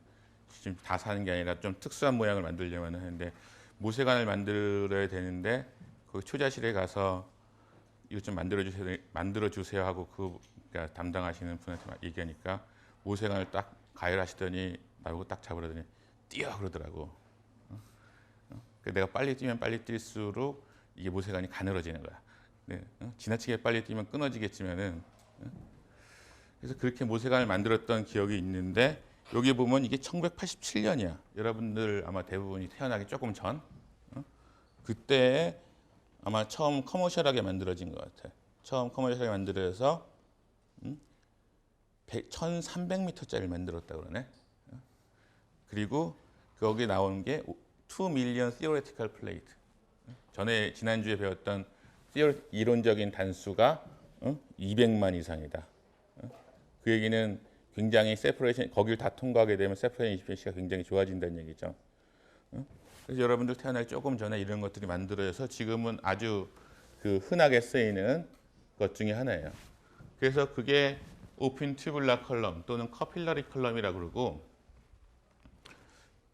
지금 다 사는 게 아니라 좀 특수한 모양을 만들려면 하는데 모세관을 만들어야 되는데 그 초자실에 가서 이거 좀 만들어 주세요 하고 그러니까 담당하시는 분한테 얘기하니까 모세관을 딱 가열하시더니 나보고 딱 잡으라더니 뛰어 그러더라고. 내가 빨리 뛰면 빨리 뛸수록 이게 모세관이 가늘어지는 거야. 네, 지나치게 빨리 뛰면 끊어지겠지만은 그래서 그렇게 모세관을 만들었던 기억이 있는데 여기 보면 이게 1987년이야. 여러분들 아마 대부분이 태어나기 조금 전 그때 아마 처음 커머셜하게 만들어진 것 같아. 처음 커머셜하게 만들어서 1300m짜리를 만들었다고 그러네. 그리고 거기 나온 게 2 million theoretical plate. 전에 지난주에 배웠던 이론적인 단수가 200만 이상이다. 그 얘기는 굉장히 세퍼레이션 거기를 다 통과하게 되면 세퍼레이션 이피시가 굉장히 좋아진다는 얘기죠. 그래서 여러분들 태어나기 조금 전에 이런 것들이 만들어져서 지금은 아주 그 흔하게 쓰이는 것 중에 하나예요. 그래서 그게 오픈 튜뷸라 컬럼 또는 커필러리 컬럼이라고 그러고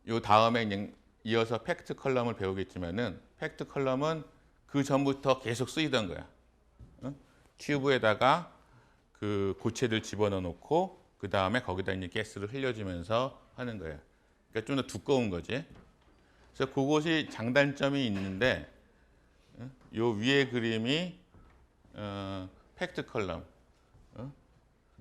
요 다음에 이어서 팩트 컬럼을 배우겠지만은 팩트 컬럼은 그 전부터 계속 쓰이던 거야. 튜브에다가 그 고체들 집어넣어 놓고 그 다음에 거기다 이제 가스를 흘려주면서 하는 거예요. 그러니까 좀 더 두꺼운 거지. 그래서 그것이 장단점이 있는데 요 위에 그림이 팩트 컬럼.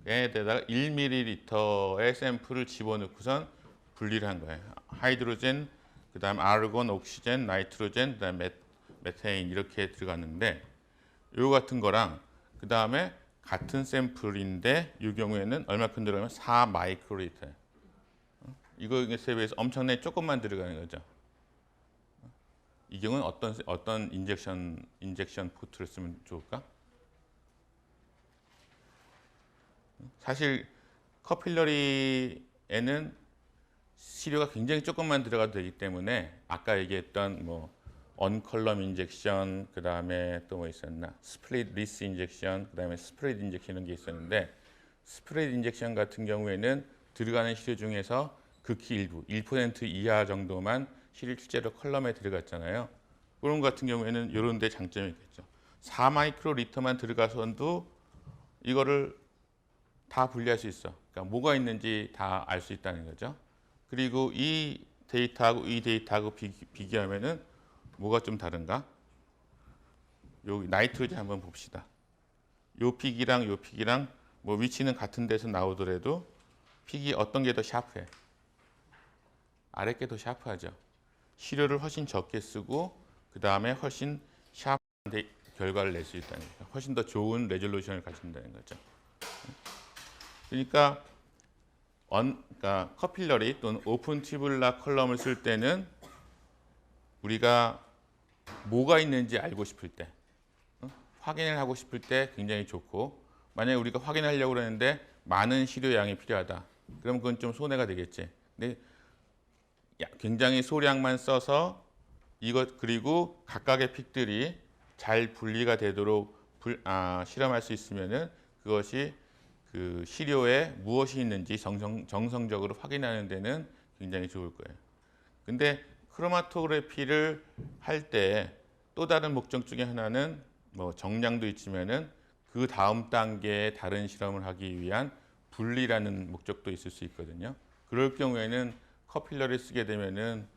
얘에다가 1ml의 샘플을 집어넣고선 분리를 한 거예요. 하이드로젠, 그다음 아르곤, 옥시젠, 나이트로젠, 그다음 메테인 이렇게 들어갔는데 요 같은 거랑 그다음에 같은 샘플인데 이 경우에는 얼마큼 들어가면 4 마이크로리터. 이거에 비해서 엄청나게 조금만 들어가는 거죠. 이 경우는 어떤 인젝션 포트를 쓰면 좋을까? 사실 커필러리에는 시료가 굉장히 조금만 들어가도 되기 때문에 아까 얘기했던 뭐 언컬럼 인젝션, 그 다음에 또 뭐 있었나, 스프레드 리스 인젝션, 그 다음에 스프레드 인젝션 이런 게 있었는데, 스프레드 인젝션 같은 경우에는 들어가는 시료 중에서 극히 일부 1% 이하 정도만 실제로 컬럼에 들어갔잖아요. 그런 것 같은 경우에는 이런 데 장점이 있겠죠. 4마이크로리터만 들어가서도 이거를 다 분리할 수 있어. 그러니까 뭐가 있는지 다 알 수 있다는 거죠. 그리고 이 데이터하고 이 데이터하고 비교하면은 뭐가 좀 다른가? 여기 나이트로젠 한번 봅시다. 요 픽이랑 요 픽이랑 뭐 위치는 같은 데서 나오더라도 픽이 어떤 게 더 샤프해? 아래 게 더 샤프하죠. 시료를 훨씬 적게 쓰고 그 다음에 훨씬 샤프한 결과를 낼 수 있다는 거죠. 훨씬 더 좋은 레졸루션을 가진다는 거죠. 그러니까 그러니까 커필러리 또는 오픈 튜뷸라 컬럼을 쓸 때는 우리가 뭐가 있는지 알고 싶을 때, 확인을 하고 싶을 때 굉장히 좋고, 만약에 우리가 확인하려고 그러는데 많은 시료량이 필요하다. 그럼 그건 좀 손해가 되겠지. 근데 굉장히 소량만 써서 이것 그리고 각각의 픽들이 잘 분리가 되도록 실험할 수 있으면은 그것이 그 시료에 무엇이 있는지 정성적으로 확인하는 데는 굉장히 좋을 거예요. 근데 크로마토그래피를 할 때 또 다른 목적 중에 하나는 뭐 정량도 있지만은 그 다음 단계의 다른 실험을 하기 위한 분리라는 목적도 있을 수 있거든요. 그럴 경우에는 커필러를 쓰게 되면은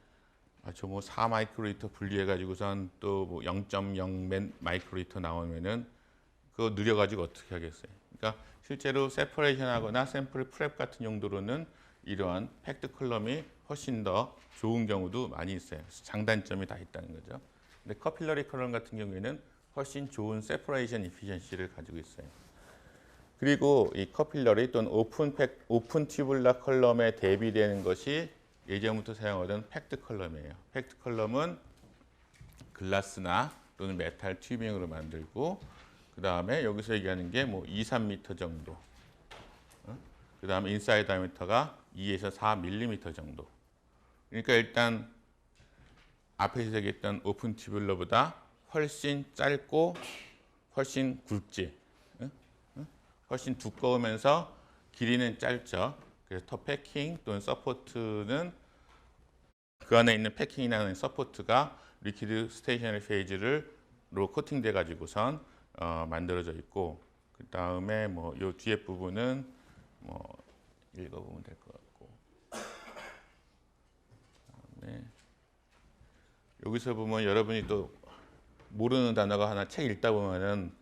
저 뭐 4마이크로리터 분리해 가지고선 또 뭐 0.0 마이크로리터 나오면은 그거 느려 가지고 어떻게 하겠어요. 그러니까 실제로 세퍼레이션 하거나 샘플 프랩 같은 용도로는 이러한 팩트 컬럼이 훨씬 더 좋은 경우도 많이 있어요. 장단점이 다 있다는 거죠. 근데 커필러리 컬럼 같은 경우에는 훨씬 좋은 세퍼레이션 이피션시를 가지고 있어요. 그리고 이 커필러리 또는 오픈 튜뷸라 컬럼에 대비되는 것이 예전부터 사용하던 팩트 컬럼이에요. 팩트 컬럼은 글라스나 또는 메탈 튜빙으로 만들고, 그 다음에 여기서 얘기하는 게 뭐 2, 3m 정도. 그 다음에 인사이드 다이미터가 2에서 4mm 정도. 그러니까 일단 앞에서 얘기했던 오픈 튜뷸러보다 훨씬 짧고 훨씬 굵지. 훨씬 두꺼우면서 길이는 짧죠. 그래서 더 패킹 또는 서포트는 그 안에 있는 패킹이나 하는 서포트가 리퀴드 스테이셔너리 페이지로 코팅돼 가지고선 만들어져 있고, 그 다음에 뭐 요 뒤에 부분은 뭐 읽어보면 될 것 같고, 그다음에 여기서 보면 여러분이 또 모르는 단어가 하나 책 읽다 보면은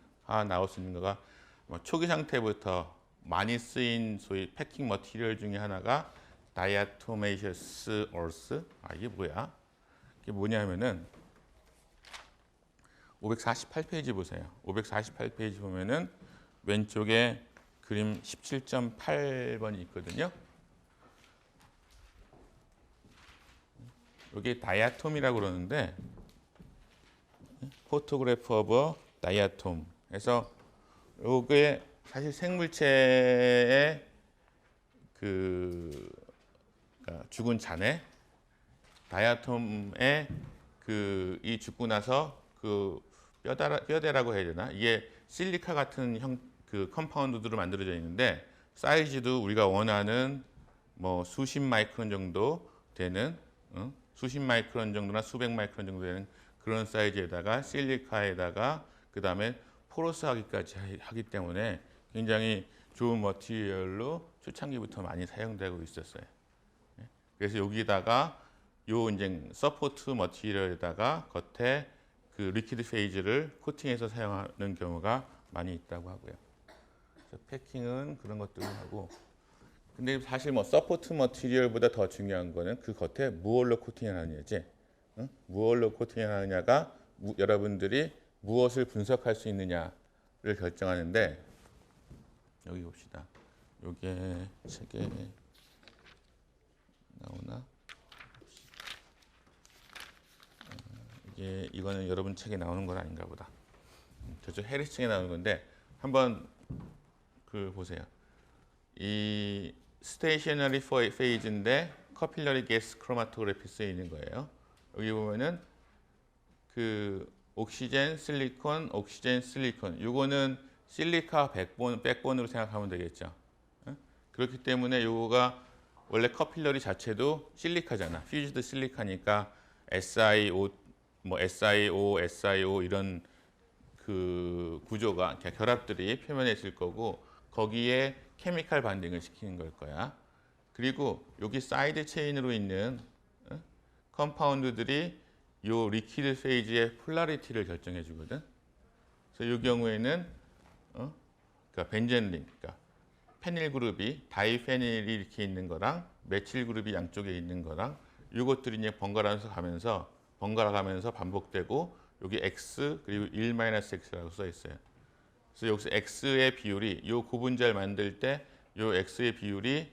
나올 수 있는 거가 뭐 초기 상태부터 많이 쓰인 소위 패킹 머티리얼 중에 하나가 다이아토메이셔스 얼스. 이게 뭐야? 이게 뭐냐면은 548페이지 보세요. 548페이지 보면은 왼쪽에 그림 17.8번이 있거든요. 이게 다이아톰이라고 그러는데 포토그래프 오브 다이아톰. 그래서 요게 사실 생물체의 그러니까 죽은 잔해 다이아톰에 이 죽고 나서 그 뼈대라고 해야 되나? 이게 실리카 같은 그 컴파운드로 만들어져 있는데 사이즈도 우리가 원하는 뭐 수십 마이크론 정도 되는 수십 마이크론 정도나 수백 마이크론 정도 되는 그런 사이즈에다가 실리카에다가 그 다음에 포러스하기까지 하기 때문에 굉장히 좋은 머티리얼로 초창기부터 많이 사용되고 있었어요. 그래서 여기다가 요 이제 서포트 머티리얼에다가 겉에 그 리퀴드 페이지를 코팅해서 사용하는 경우가 많이 있다고 하고요. 그래서 패킹은 그런 것들을 하고, 근데 사실 뭐 서포트 머티리얼보다 더 중요한 거는 그 겉에 무얼로 코팅을 하느냐지. 무얼로 코팅을 하느냐가 여러분들이 무엇을 분석할 수 있느냐를 결정하는데, 여기 봅시다. 요게 책에 나오나? 이거는 여러분 책에 나오는 건 아닌가 보다. 저쪽 해리스 책에 나오는 건데 한번 그 보세요. 이 스테이셔너리 페이즈인데 커필러리 가스 크로마토그래피 쓰이는 거예요. 여기 보면은 그 옥시젠, 실리콘, 옥시젠, 실리콘. 요거는 실리카 백본으로 생각하면 되겠죠. 그렇기 때문에 요거가 원래 커필러리 자체도 실리카잖아. 퓨즈드 실리카니까 SiO, 뭐 SiO, SiO 이런 그 구조가 결합들이 표면에 있을 거고 거기에 케미칼 반응을 시키는 걸 거야. 그리고 여기 사이드 체인으로 있는 컴파운드들이 요 리퀴드 페이지의 폴라리티를 결정해 주거든. 그래서 이 경우에는 그러니까 벤젠린, 그러니까 페닐 그룹이 다이페닐이 이렇게 있는 거랑 메칠 그룹이 양쪽에 있는 거랑 이것들이 이제 번갈아 가면서 반복되고 여기 X 그리고 1-X라고 써 있어요. 그래서 여기서 X의 비율이 이 구분자를 만들 때 이 X의 비율이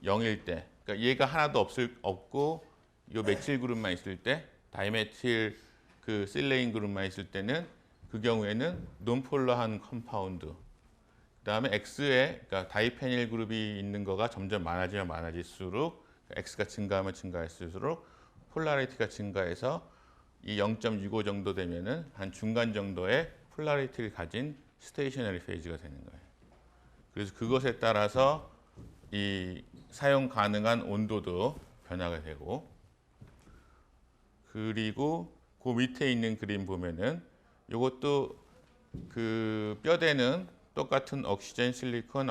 0일 때, 그러니까 얘가 하나도 없고 이 메칠 그룹만 있을 때, 다이메틸 그 실레인 그룹만 있을 때는 그 경우에는 논폴러한 컴파운드. 그다음에 X에 그러니까 다이페닐 그룹이 있는 거가 점점 많아지면 많아질수록 X가 증가하면 증가할수록 폴라리티가 증가해서 이 0.65 정도 되면은 한 중간 정도의 폴라리티를 가진 스테이셔너리 페이지가 되는 거예요. 그래서 그것에 따라서 이 사용 가능한 온도도 변화가 되고, 그리고 그 밑에 있는 그림 보면은 이것도 그 뼈대는 똑같은 옥시젠 실리콘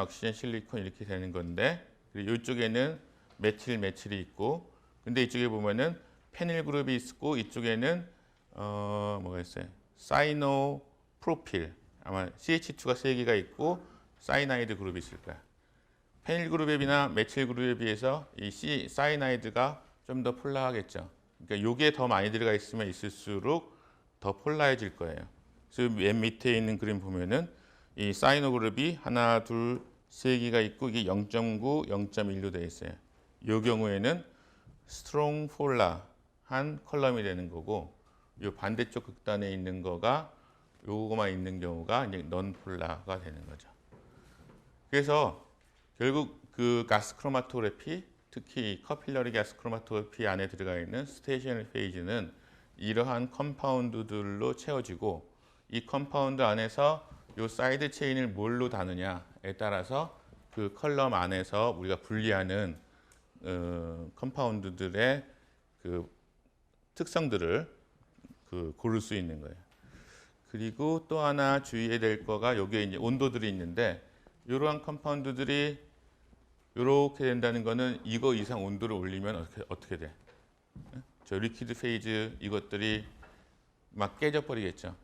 이렇게 되는 건데, 그리고 이쪽에는 메틸이 있고, 근데 이쪽에 보면은 페닐 그룹이 있고 이쪽에는 뭐가 있어요? 사이노 프로필, 아마 CH2가 3개가 있고 사이나이드 그룹이 있을 거야. 페닐 그룹이나 메칠 그룹에 비해서 이 사이나이드가 좀 더 폴라하겠죠. 그러니까 요게 더 많이 들어가 있으면 있을수록 더 폴라해질 거예요. 그래서 맨 밑에 있는 그림 보면은 이 사이노 그룹이 하나, 둘, 3개가 있고 이게 0.9, 0.1로 되어 있어요. 이 경우에는 스트롱 폴라한 컬럼이 되는 거고, 이 반대쪽 극단에 있는 거가 요거만 있는 경우가 이제 넌 폴라가 되는 거죠. 그래서 결국 그 가스 크로마토그래피, 특히 커필러리 가스 크로마토그래피 안에 들어가 있는 스테이셔너리 페이지는 이러한 컴파운드들로 채워지고, 이 컴파운드 안에서 이 사이드 체인을 뭘로 다느냐에 따라서 그 컬럼 안에서 우리가 분리하는 컴파운드들의 그 특성들을 고를 수 있는 거예요. 그리고 또 하나 주의해야 될 거가 여기에 이제 온도들이 있는데, 이러한 컴파운드들이 이렇게 된다는 거는 이거 이상 온도를 올리면 어떻게 돼? 저 리퀴드 페이즈 이것들이 막 깨져버리겠죠.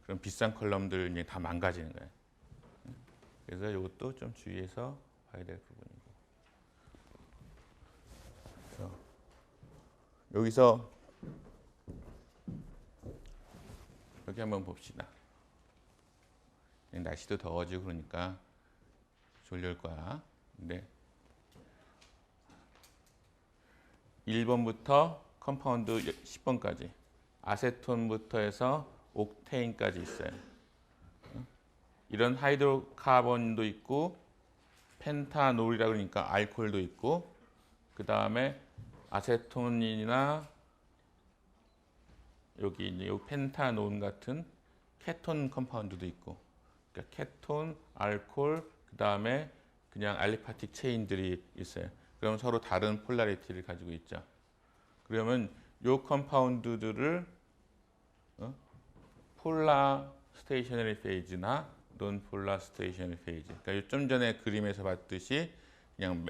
그럼 비싼 컬럼들 이제 다 망가지는 거예요. 그래서 이것도 좀 주의해서 봐야 될 부분이고. 여기서 여기 한번 봅시다. 날씨도 더워지고 그러니까 졸릴 거야. 근데 1번부터 컴파운드 10번까지 아세톤부터 해서 옥테인까지 있어요. 이런 하이드로카본도 있고 펜타놀이라고 그러니까 알코올도 있고, 그 다음에 아세톤이나 여기 이제 요 펜타논 같은 케톤 컴파운드도 있고, 그러니까 케톤, 알코올, 그 다음에 그냥 알리파틱 체인들이 있어요. 그럼 서로 다른 폴라리티를 가지고 있죠. 그러면 요 컴파운드들을 폴라 스테이셔너리 페이지나 논 폴라 스테이셔너리 페이지. 그러니까 좀 전에 그림에서 봤듯이 그냥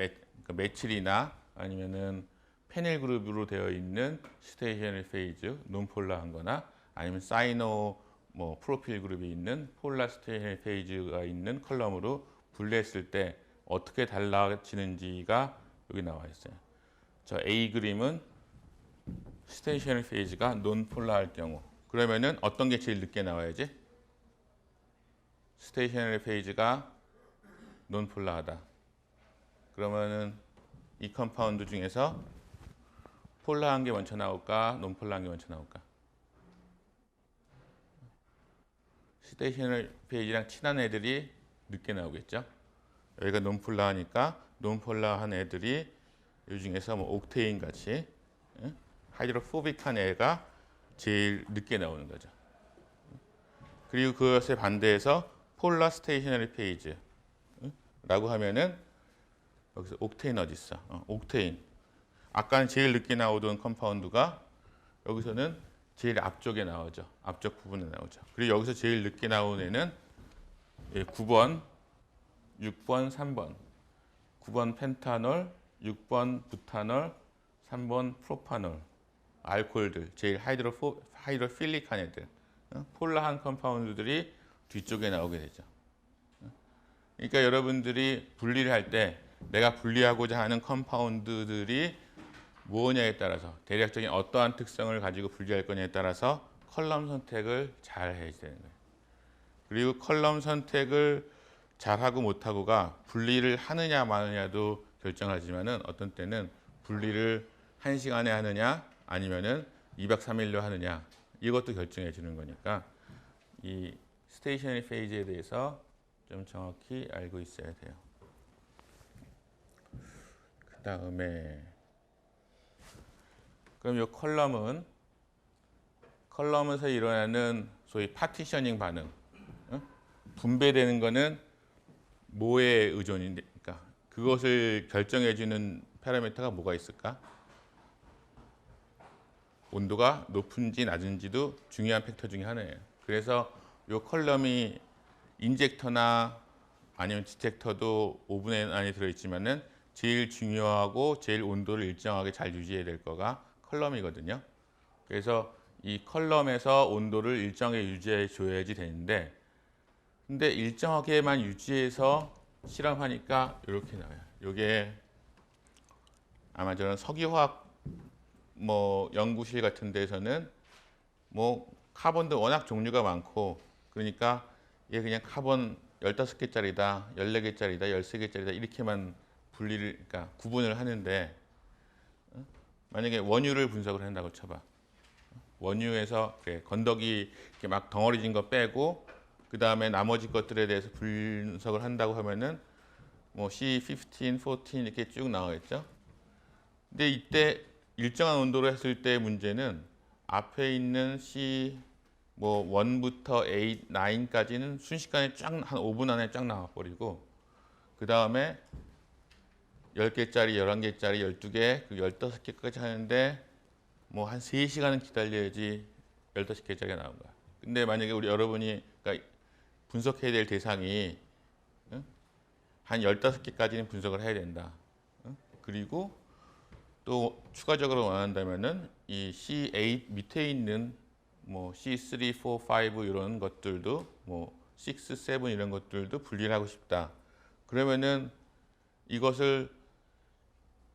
메칠이나 아니면은 페닐 그룹으로 되어 있는 스테이셔너리 페이지 논 폴라한 거나, 아니면 사이노 뭐 프로필 그룹이 있는 폴라 스테이셔너리 페이지가 있는 컬럼으로 분리했을 때 어떻게 달라지는지가 여기 나와 있어요. 저 A 그림은 스테이셔너리 페이지가 논폴라할 경우, 그러면은 어떤 게 제일 늦게 나와야지? 스테이셔너리 페이지가 논폴라하다. 그러면은 이 컴파운드 중에서 폴라한 게 먼저 나올까, 논폴라한 게 먼저 나올까? 스테이셔너리 페이지랑 친한 애들이 늦게 나오겠죠. 여기가 논폴라하니까 논폴라한 애들이 이 중에서 뭐 옥테인 같이 하이드로포빅한 애가 제일 늦게 나오는 거죠. 그리고 그것에 반대해서 폴라 스테이셔너리 페이지라고 하면은 여기서 옥테인 어디 있어? 옥테인. 아까는 제일 늦게 나오던 컴파운드가 여기서는 제일 앞쪽에 나오죠. 앞쪽 부분에 나오죠. 그리고 여기서 제일 늦게 나오는 애는 9번, 6번, 3번. 9번 펜타놀, 6번 부타놀, 3번 프로파놀. 알코올들, 제일 하이드로필릭한 애들. 폴라한 컴파운드들이 뒤쪽에 나오게 되죠. 그러니까 여러분들이 분리를 할 때 내가 분리하고자 하는 컴파운드들이 무엇냐에 따라서 대략적인 어떠한 특성을 가지고 분리할 거냐에 따라서 컬럼 선택을 잘 해야 되는 거예요. 그리고 컬럼 선택을 잘하고 못하고가 분리를 하느냐 마느냐도 결정하지만은 어떤 때는 분리를 1시간에 하느냐 아니면은 2박 3일로 하느냐 이것도 결정해 주는 거니까 이 스테이셔너리 페이지에 대해서 좀 정확히 알고 있어야 돼요. 그 다음에 그럼 이 컬럼에서 일어나는 소위 파티셔닝 반응, 분배되는 거는 뭐에 의존인데, 그러니까 그것을 결정해주는 파라미터가 뭐가 있을까? 온도가 높은지 낮은지도 중요한 팩터 중에 하나예요. 그래서 이 컬럼이 인젝터나 아니면 디텍터도 오븐 안에 들어있지만은 제일 중요하고 제일 온도를 일정하게 잘 유지해야 될 거가 컬럼이거든요. 그래서 이 컬럼에서 온도를 일정하게 유지해 줘야지 되는데, 근데 일정하게만 유지해서 실험하니까 이렇게 나와요. 이게 아마 저는 석유화학 뭐 연구실 같은 데서는 뭐 카본도 워낙 종류가 많고 그러니까 얘 그냥 카본 15개짜리다, 14개짜리다, 13개짜리다 이렇게만 분리를 그러니까 구분을 하는데 만약에 원유를 분석을 한다고 쳐봐. 원유에서 그래, 건더기 이렇게 막 덩어리진 거 빼고 그 다음에 나머지 것들에 대해서 분석을 한다고 하면은 뭐 C15, 14 이렇게 쭉 나오겠죠. 근데 이때 일정한 온도로 했을 때 문제는 앞에 있는 C 뭐 1부터 8, 9까지는 순식간에 쫙 한 5분 안에 쫙 나와 버리고 그 다음에 10개짜리, 11개짜리, 12개, 그 15개까지 하는데 뭐 한 3시간은 기다려야지 15개짜리가 나온 거야. 근데 만약에 우리 여러분이 그러니까 분석해야 될 대상이 한 15개까지는 분석을 해야 된다. 그리고 또 추가적으로 원한다면은 이 C8 밑에 있는 뭐 C3, 4, 5 이런 것들도 뭐 6, 7 이런 것들도 분리를 하고 싶다. 그러면은 이것을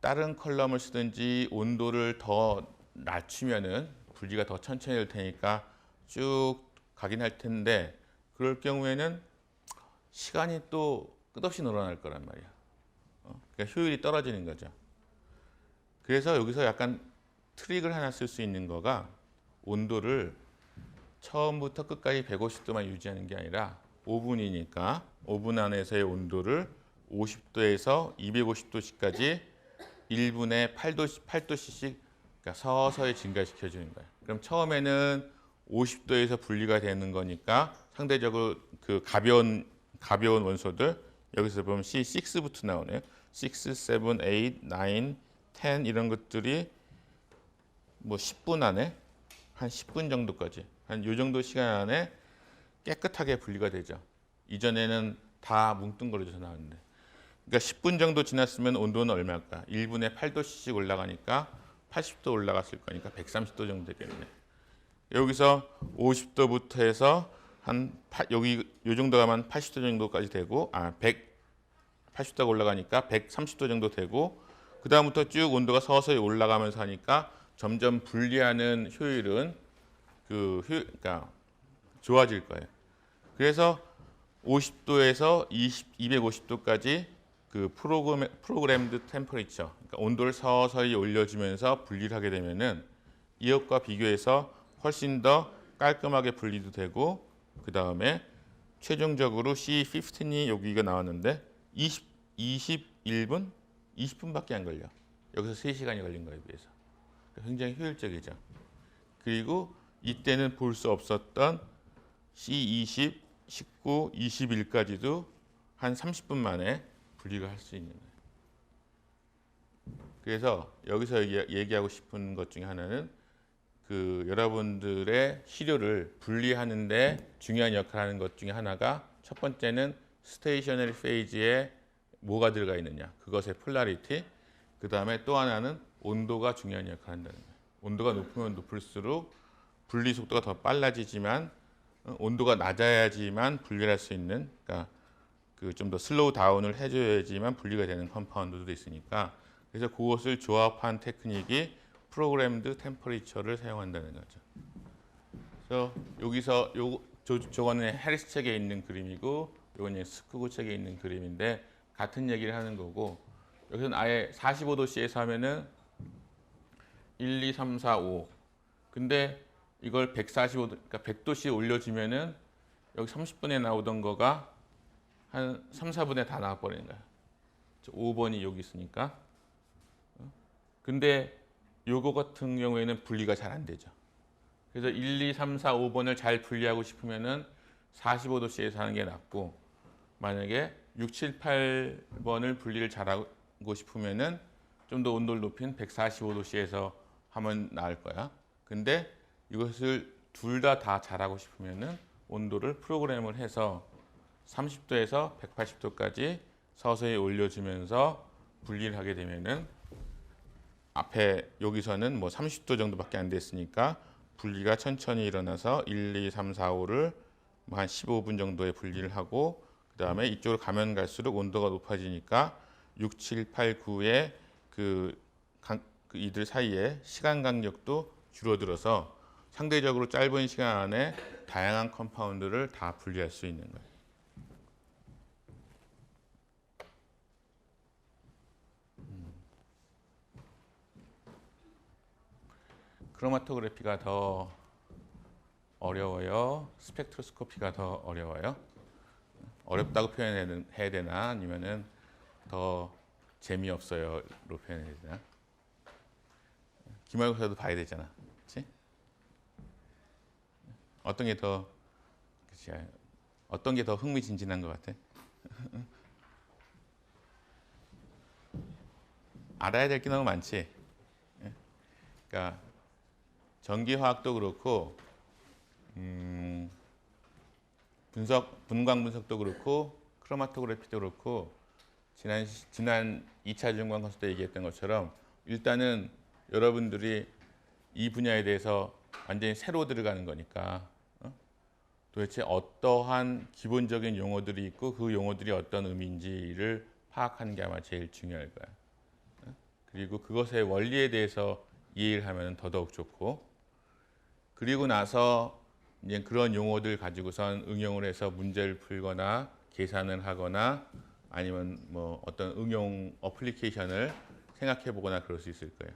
다른 컬럼을 쓰든지 온도를 더 낮추면은 분리가 더 천천히 될 테니까 쭉 가긴 할 텐데 그럴 경우에는 시간이 또 끝없이 늘어날 거란 말이야. 그러니까 효율이 떨어지는 거죠. 그래서 여기서 약간 트릭을 하나 쓸 수 있는 거가 온도를 처음부터 끝까지 150도만 유지하는 게 아니라 오븐이니까 오븐 안에서의 온도를 50도에서 250도씩까지 1분에 8도씩 그러니까 서서히 증가시켜 주는 거예요. 그럼 처음에는 50도에서 분리가 되는 거니까 상대적으로 그 가벼운 원소들 여기서 보면 C6부터 나오네요. 6, 7, 8, 9, 10 이런 것들이 뭐 10분 안에 한 10분 정도까지 한 요 정도 시간 안에 깨끗하게 분리가 되죠. 이전에는 다 뭉뚱그려져서 나왔는데 그러니까 10분 정도 지났으면 온도는 얼마일까? 1분에 8도씩 올라가니까 80도 올라갔을 거니까 130도 정도 되겠네. 여기서 50도부터 해서 한 여기 요 정도 가면 80도 정도까지 되고 180도가 올라가니까 130도 정도 되고 그 다음부터 쭉 온도가 서서히 올라가면서 하니까 점점 분리하는 효율은 그러니까 좋아질 거예요. 그래서 50도에서 250도까지 그 프로그램드 템퍼리처, 그러니까 온도를 서서히 올려주면서 분리를 하게 되면은 이것과 비교해서 훨씬 더 깔끔하게 분리도 되고 그 다음에 최종적으로 C15이 여기가 나왔는데 21분, 20분밖에 안 걸려. 여기서 3시간이 걸린 거에 비해서. 굉장히 효율적이죠. 그리고 이때는 볼 수 없었던 C20, 19, 21까지도 한 30분 만에 분리가 할 수 있는 거예요. 그래서 여기서 얘기하고 싶은 것 중에 하나는 그 여러분들의 시료를 분리하는데 중요한 역할을 하는 것 중에 하나가 첫 번째는 스테이셔너리 페이지에 뭐가 들어가 있느냐, 그것의 폴라리티. 그 다음에 또 하나는 온도가 중요한 역할을 한다는 거예요. 온도가 높으면 높을수록 분리 속도가 더 빨라지지만 온도가 낮아야지만 분리를 할 수 있는, 그러니까 그 좀 더 슬로우 다운을 해줘야지만 분리가 되는 컴파운드도 있으니까, 그래서 그것을 조합한 테크닉이 프로그램드 템퍼리처를 사용한다는 거죠. 그래서 여기서 저거는 해리스 책에 있는 그림이고, 요거는 스쿠고 책에 있는 그림인데 같은 얘기를 하는 거고, 여기서는 아예 45도씨에서 하면은 1, 2, 3, 4, 5. 근데 이걸 145도, 그러니까 100도씨 올려주면은 여기 30분에 나오던 거가 한 3, 4분에 다 나와버리는 거야. 5번이 여기 있으니까. 근데 요거 같은 경우에는 분리가 잘 안 되죠. 그래서 1, 2, 3, 4, 5번을 잘 분리하고 싶으면은 45도씨에서 하는 게 낫고, 만약에 6, 7, 8번을 분리를 잘하고 싶으면은 좀 더 온도를 높인 145도씨에서 하면 나을 거야. 근데 이것을 둘 다 잘하고 싶으면은 온도를 프로그램을 해서 30도에서 180도까지 서서히 올려주면서 분리를 하게 되면은 앞에 여기서는 뭐 30도 정도밖에 안 됐으니까 분리가 천천히 일어나서 1, 2, 3, 4, 5를 한 15분 정도의 분리를 하고, 그 다음에 이쪽으로 가면 갈수록 온도가 높아지니까 6, 7, 8, 9의 그 이들 사이에 시간 간격도 줄어들어서 상대적으로 짧은 시간 안에 다양한 컴파운드를 다 분리할 수 있는 거예요. 크로마토그래피가 더 어려워요? 스펙트로스코피가 더 어려워요? 어렵다고 표현해야 되나? 아니면은 더 재미없어요로 표현해야 되나? 기말고사도 봐야 되잖아. 그렇지? 어떤 게 더, 그치? 어떤 게 더 흥미진진한 것 같아? 알아야 될 게 너무 많지. 그러니까 전기화학도 그렇고, 분광 분석도 그렇고, 크로마토그래피도 그렇고, 지난 2차 중간 컨설트 때 얘기했던 것처럼 일단은 여러분들이 이 분야에 대해서 완전히 새로 들어가는 거니까 도대체 어떠한 기본적인 용어들이 있고 그 용어들이 어떤 의미인지를 파악하는 게 아마 제일 중요할 거야. 그리고 그것의 원리에 대해서 이해를 하면 더더욱 좋고, 그리고 나서 이제 그런 용어들 가지고선 응용을 해서 문제를 풀거나 계산을 하거나 아니면 뭐 어떤 응용 어플리케이션을 생각해 보거나 그럴 수 있을 거예요.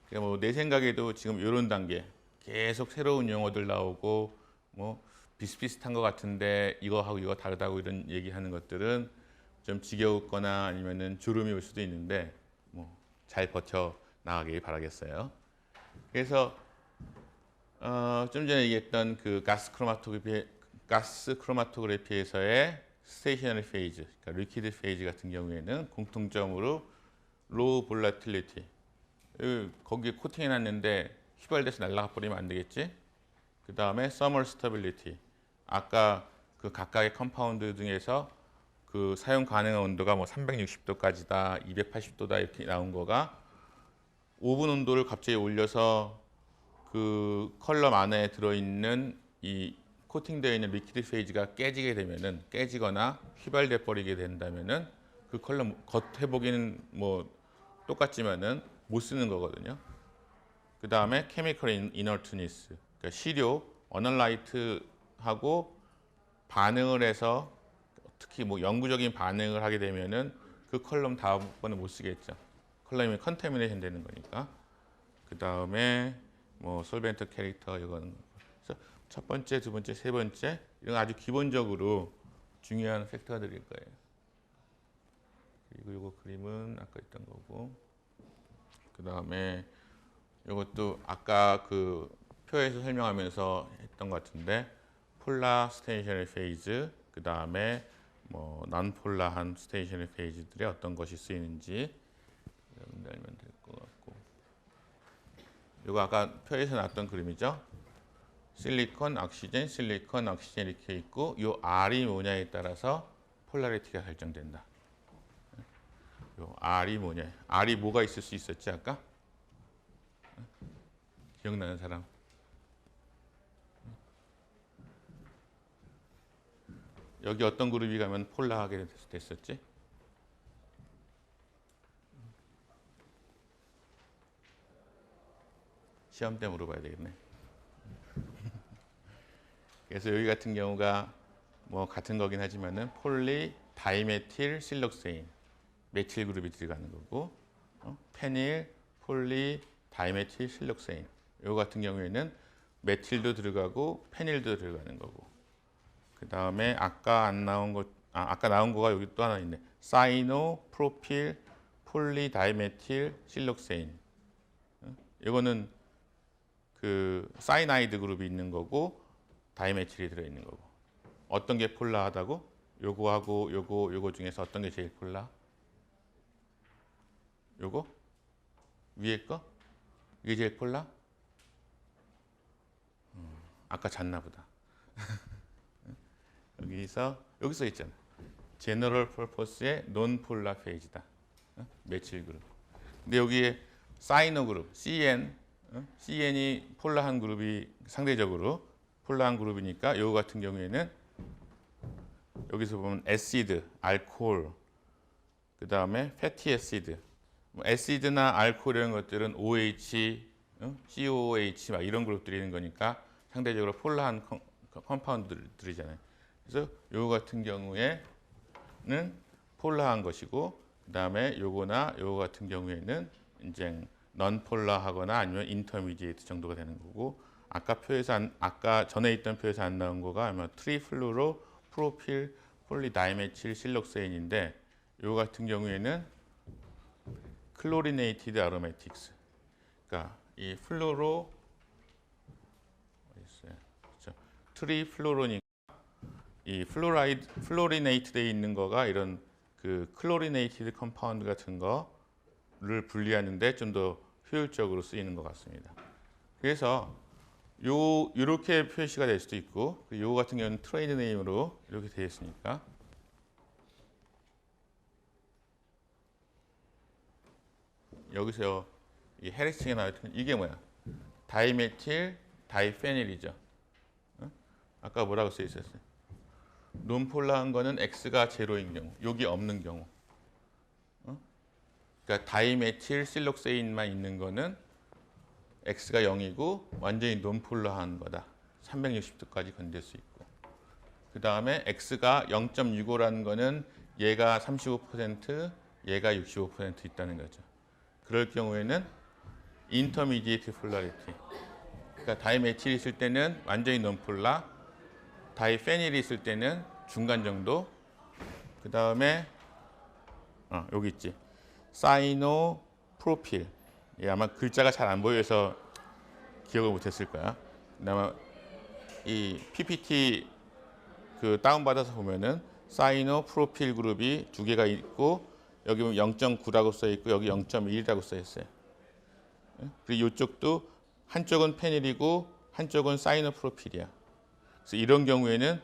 그러니까 뭐 내 생각에도 지금 이런 단계 계속 새로운 용어들 나오고 뭐 비슷비슷한 것 같은데 이거하고 이거 다르다고 이런 얘기하는 것들은 좀 지겨웠거나 아니면은 졸음이 올 수도 있는데 뭐 잘 버텨 나가길 바라겠어요. 그래서 좀 전에 얘기했던 그 가스 크로마토그래피에서의 스테이셔너리 페이즈, 그러니까 리퀴드 페이즈 같은 경우에는 공통점으로 로우 볼라틸리티, 거기에 코팅해 놨는데 휘발돼서 날아가 버리면 안 되겠지. 그 다음에 서멀 스타빌리티, 아까 그 각각의 컴파운드 중에서 그 사용 가능한 온도가 뭐 360도까지다, 280도다 이렇게 나온 거가 오븐 온도를 갑자기 올려서 그 컬럼 안에 들어있는 이 코팅되어 있는 리퀴드 페이지가 깨지거나 휘발돼 버리게 된다면은 그 컬럼 겉에 보기는 뭐 똑같지만은 못 쓰는 거거든요. 그 다음에 케미컬 이너트니스, 그러니까 시료 어널라이트하고 반응을 해서 특히 뭐 영구적인 반응을 하게 되면은 그 컬럼 다음번에 못 쓰겠죠. 컬럼이 컨테미네이션 되는 거니까. 그 다음에 뭐 솔벤트 캐릭터 이거는 그래서 첫 번째, 두 번째, 세 번째 이런 아주 기본적으로 중요한 팩터들일 거예요. 그리고 요거 그림은 아까 있던 거고, 그 다음에 이것도 아까 그 표에서 설명하면서 했던 것 같은데, 폴라 스테이셔너리 페이즈, 그 다음에 뭐 난폴라한 스테이셔너리 페이즈들의 어떤 것이 쓰이는지 여러분들 알면 될 것 같고, 이거 아까 표에서 나왔던 그림이죠. 실리콘, ok시젠 이렇게 있고, 요 R이 뭐냐에 따라서 폴라리티가 결정된다. 요 R이 뭐냐? R이 뭐가 있을 수 있었지 아까? 기억나는 사람? 여기 어떤 그룹이 가면 폴라하게 됐었지? 시험 때 물어봐야 되겠네. 그래서 여기 같은 경우가 뭐 같은 거긴 하지만은 폴리 다이메틸 실록세인 메틸 그룹이 들어가는 거고, 페닐 폴리 다이메틸 실록세인 이거 같은 경우에는 메틸도 들어가고 페닐도 들어가는 거고, 그 다음에 아까 안 나온 거, 아까 나온 거가 여기 또 하나 있네. 사이노 프로필 폴리 다이메틸 실록세인. 이거는 그 사이나이드 그룹이 있는 거고 다이메틸이 들어 있는 거고. 어떤 게 폴라하다고? 요거하고 요거 중에서 어떤 게 제일 폴라? 요거? 위에 거? 이게 제일 폴라? 아까 잤나 보다. 여기서 있잖아. 제너럴 퍼포스의 논 폴라 페이지다. 메칠 그룹. 근데 여기에 사이노 그룹, CN이 폴라한 그룹이 상대적으로 폴라한 그룹이니까 요거 같은 경우에는 여기서 보면 애시드, 알코올, 그 다음에 패티 애시드. 뭐 애시드나 알코올 이런 것들은 OH, COOH 막 이런 그룹들이 있는 거니까 상대적으로 폴라한 컴파운드들이잖아요. 그래서 요거 같은 경우에는 폴라한 것이고, 그 다음에 요거나 요거 같은 경우에는 이제 넌 폴라하거나 아니면 인터미디에이트 정도가 되는 거고, 아까 전에 있던 표에서 안 나온 거가 아마 트리플루로 프로필 폴리다이메틸 실록세인인데, 요거 같은 경우에는 클로리네이티드 아로매틱스. 그러니까 이 플로로 있어요. 그렇죠? 트리플로로니까 이 플로리네이트 돼 있는 거가 이런 그 클로리네이티드 컴파운드 같은 거를 분리하는데 좀 더 효율적으로 쓰이는 것 같습니다. 그래서 이렇게 표시가 될 수도 있고, 요 같은 경우는 트레이드 네임으로 이렇게 되어 있으니까 여기서 이 헤리스팅에 나왔던 이게 뭐야? 다이메틸 다이페닐이죠. 아까 뭐라고 써 있었어요? 논폴라한 거는 X가 제로인 경우, 여기 없는 경우. 그러니까 다이메틸 실록세인만 있는 거는 X가 0이고 완전히 논폴라한 거다. 360도까지 건들 수 있고. 그 다음에 X가 0.65라는 거는 얘가 35%, 얘가 65% 있다는 거죠. 그럴 경우에는 인터미디에이트 폴라리티. 그러니까 다이메틸이 있을 때는 완전히 논폴라, 다이페닐이 있을 때는 중간 정도. 그 다음에 여기 있지. 사이노 프로필. 아마 글자가 잘 안 보여서 기억을 못했을 거야. 아마 이 PPT 그 다운받아서 보면은 사이노 프로필 그룹이 두 개가 있고, 여기 보면 0.9라고 써 있고 여기 0.1이라고 써 있어요. 그리고 이쪽도 한쪽은 페닐이고 한쪽은 사이노 프로필이야. 그래서 이런 경우에는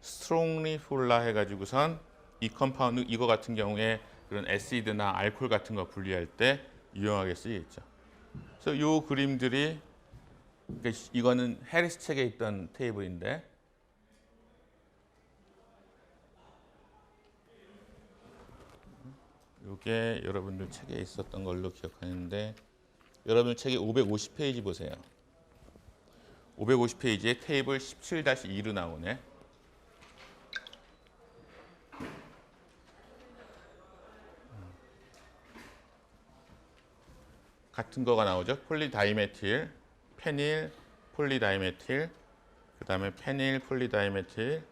strongly 폴라 해가지고선 이 컴파운드 이거 같은 경우에 그런 애시드나 알코올 같은 거 분리할 때 유용하게 쓰이겠죠. 그래서 이 그림들이, 그러니까 이거는 해리스 책에 있던 테이블인데, 이게 여러분들 책에 있었던 걸로 기억하는데, 여러분 책에 550페이지 보세요. 550페이지에 테이블 17-2로 나오네. 같은 거가 나오죠. 폴리다이메틸, 페닐, 폴리다이메틸, 그 다음에 페닐, 폴리다이메틸,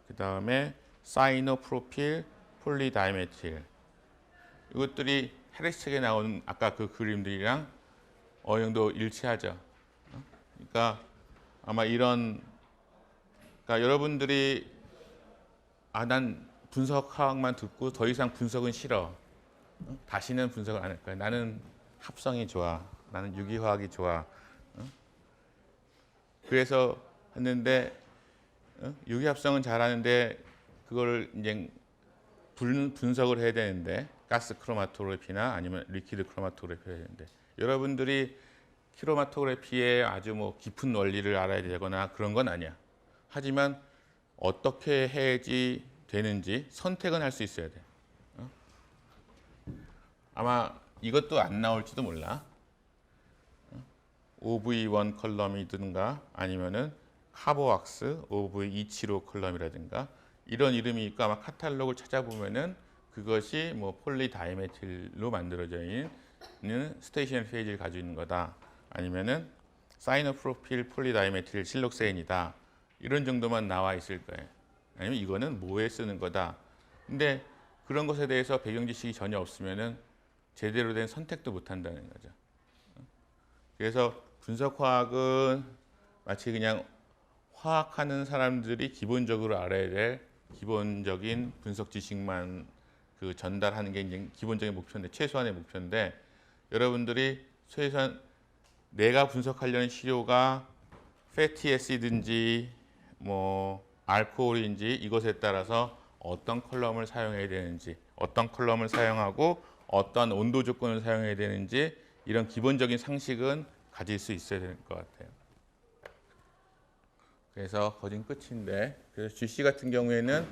그 다음에 사이노프로필, 폴리다이메틸, 이것들이 해리스 책에 나오는 아까 그 그림들이랑 어느 정도 일치하죠. 그러니까 아마 이런, 그러니까 여러분들이 난 분석학만 듣고 더 이상 분석은 싫어. 다시는 분석을 안 할 거야. 나는 합성이 좋아. 나는 유기화학이 좋아. 그래서 했는데 유기합성은 잘하는데 그걸 이제 분석을 해야 되는데 가스 크로마토그래피나 아니면 리퀴드 크로마토그래피 해야 되는데 여러분들이 크로마토그래피의 아주 뭐 깊은 원리를 알아야 되거나 그런 건 아니야. 하지만 어떻게 해야지 되는지 선택은 할 수 있어야 돼. 아마 이것도 안 나올지도 몰라. OV1 컬럼이든가 아니면은 카보왁스 OV275 컬럼이라든가 이런 이름이 있고 아마 카탈로그를 찾아보면은 그것이 뭐 폴리다이메틸로 만들어져 있는 스테이셔너리 페이지를 가지고 있는 거다. 아니면은 사이노프로필 폴리다이메틸 실록세인이다. 이런 정도만 나와 있을 거예요. 아니면 이거는 뭐에 쓰는 거다. 근데 그런 것에 대해서 배경 지식이 전혀 없으면은 제대로 된 선택도 못 한다는 거죠. 그래서 분석화학은 마치 그냥 화학하는 사람들이 기본적으로 알아야 될 기본적인 분석 지식만 그 전달하는 게 이제 기본적인 목표인데 최소한의 목표인데 여러분들이 최소한 내가 분석하려는 시료가 패티 애시드인지 뭐 알코올인지 이것에 따라서 어떤 컬럼을 사용해야 되는지 어떤 컬럼을 사용하고 어떤 온도 조건을 사용해야 되는지 이런 기본적인 상식은 가질 수 있어야 될 것 같아요. 그래서 거진 끝인데 그래서 GC 같은 경우에는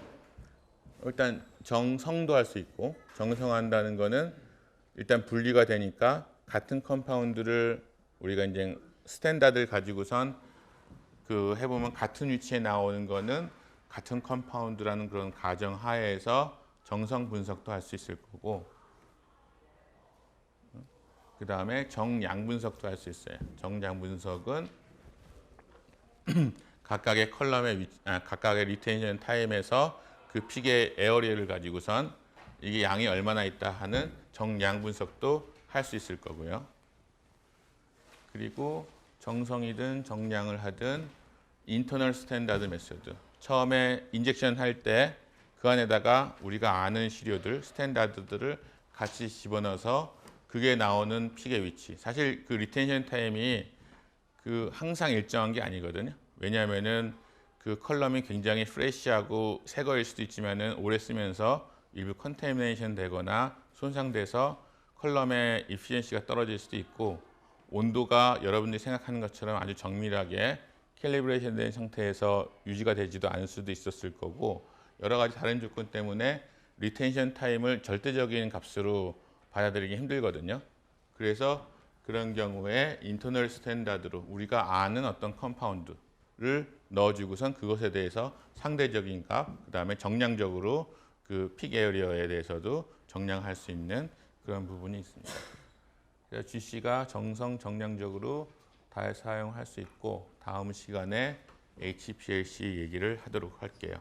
일단 정성도 할 수 있고 정성한다는 거는 일단 분리가 되니까 같은 컴파운드를 우리가 이제 스탠다드를 가지고선 그 해보면 같은 위치에 나오는 거는 같은 컴파운드라는 그런 가정 하에서 정성 분석도 할 수 있을 거고 그 다음에 정량 분석도 할 수 있어요. 정량 분석은 각각의 컬럼의 각각의 리텐션 타임에서 그 픽의 에어리어를 가지고선 이게 양이 얼마나 있다 하는 정량 분석도 할 수 있을 거고요. 그리고 정성이든 정량을 하든 인터널 스탠다드 메소드 처음에 인젝션 할 때 그 안에다가 우리가 아는 시료들 스탠다드들을 같이 집어넣어서 그게 나오는 픽의 위치 사실 그 리텐션 타임이 그 항상 일정한 게 아니거든요. 왜냐하면은 그 컬럼이 굉장히 프레시하고 새 거일 수도 있지만은 오래 쓰면서 일부 컨테미네이션 되거나 손상돼서 컬럼의 이피션시가 떨어질 수도 있고 온도가 여러분들이 생각하는 것처럼 아주 정밀하게 캘리브레이션 된 상태에서 유지가 되지도 않을 수도 있었을 거고 여러 가지 다른 조건 때문에 리텐션 타임을 절대적인 값으로 받아들이기 힘들거든요. 그래서 그런 경우에 인터널 스탠다드로 우리가 아는 어떤 컴파운드를 넣어주고선 그것에 대해서 상대적인 값, 그 다음에 정량적으로 그 픽 에어리어에 대해서도 정량할 수 있는 그런 부분이 있습니다. 그래서 GC가 정성 정량적으로 다 사용할 수 있고 다음 시간에 HPLC 얘기를 하도록 할게요.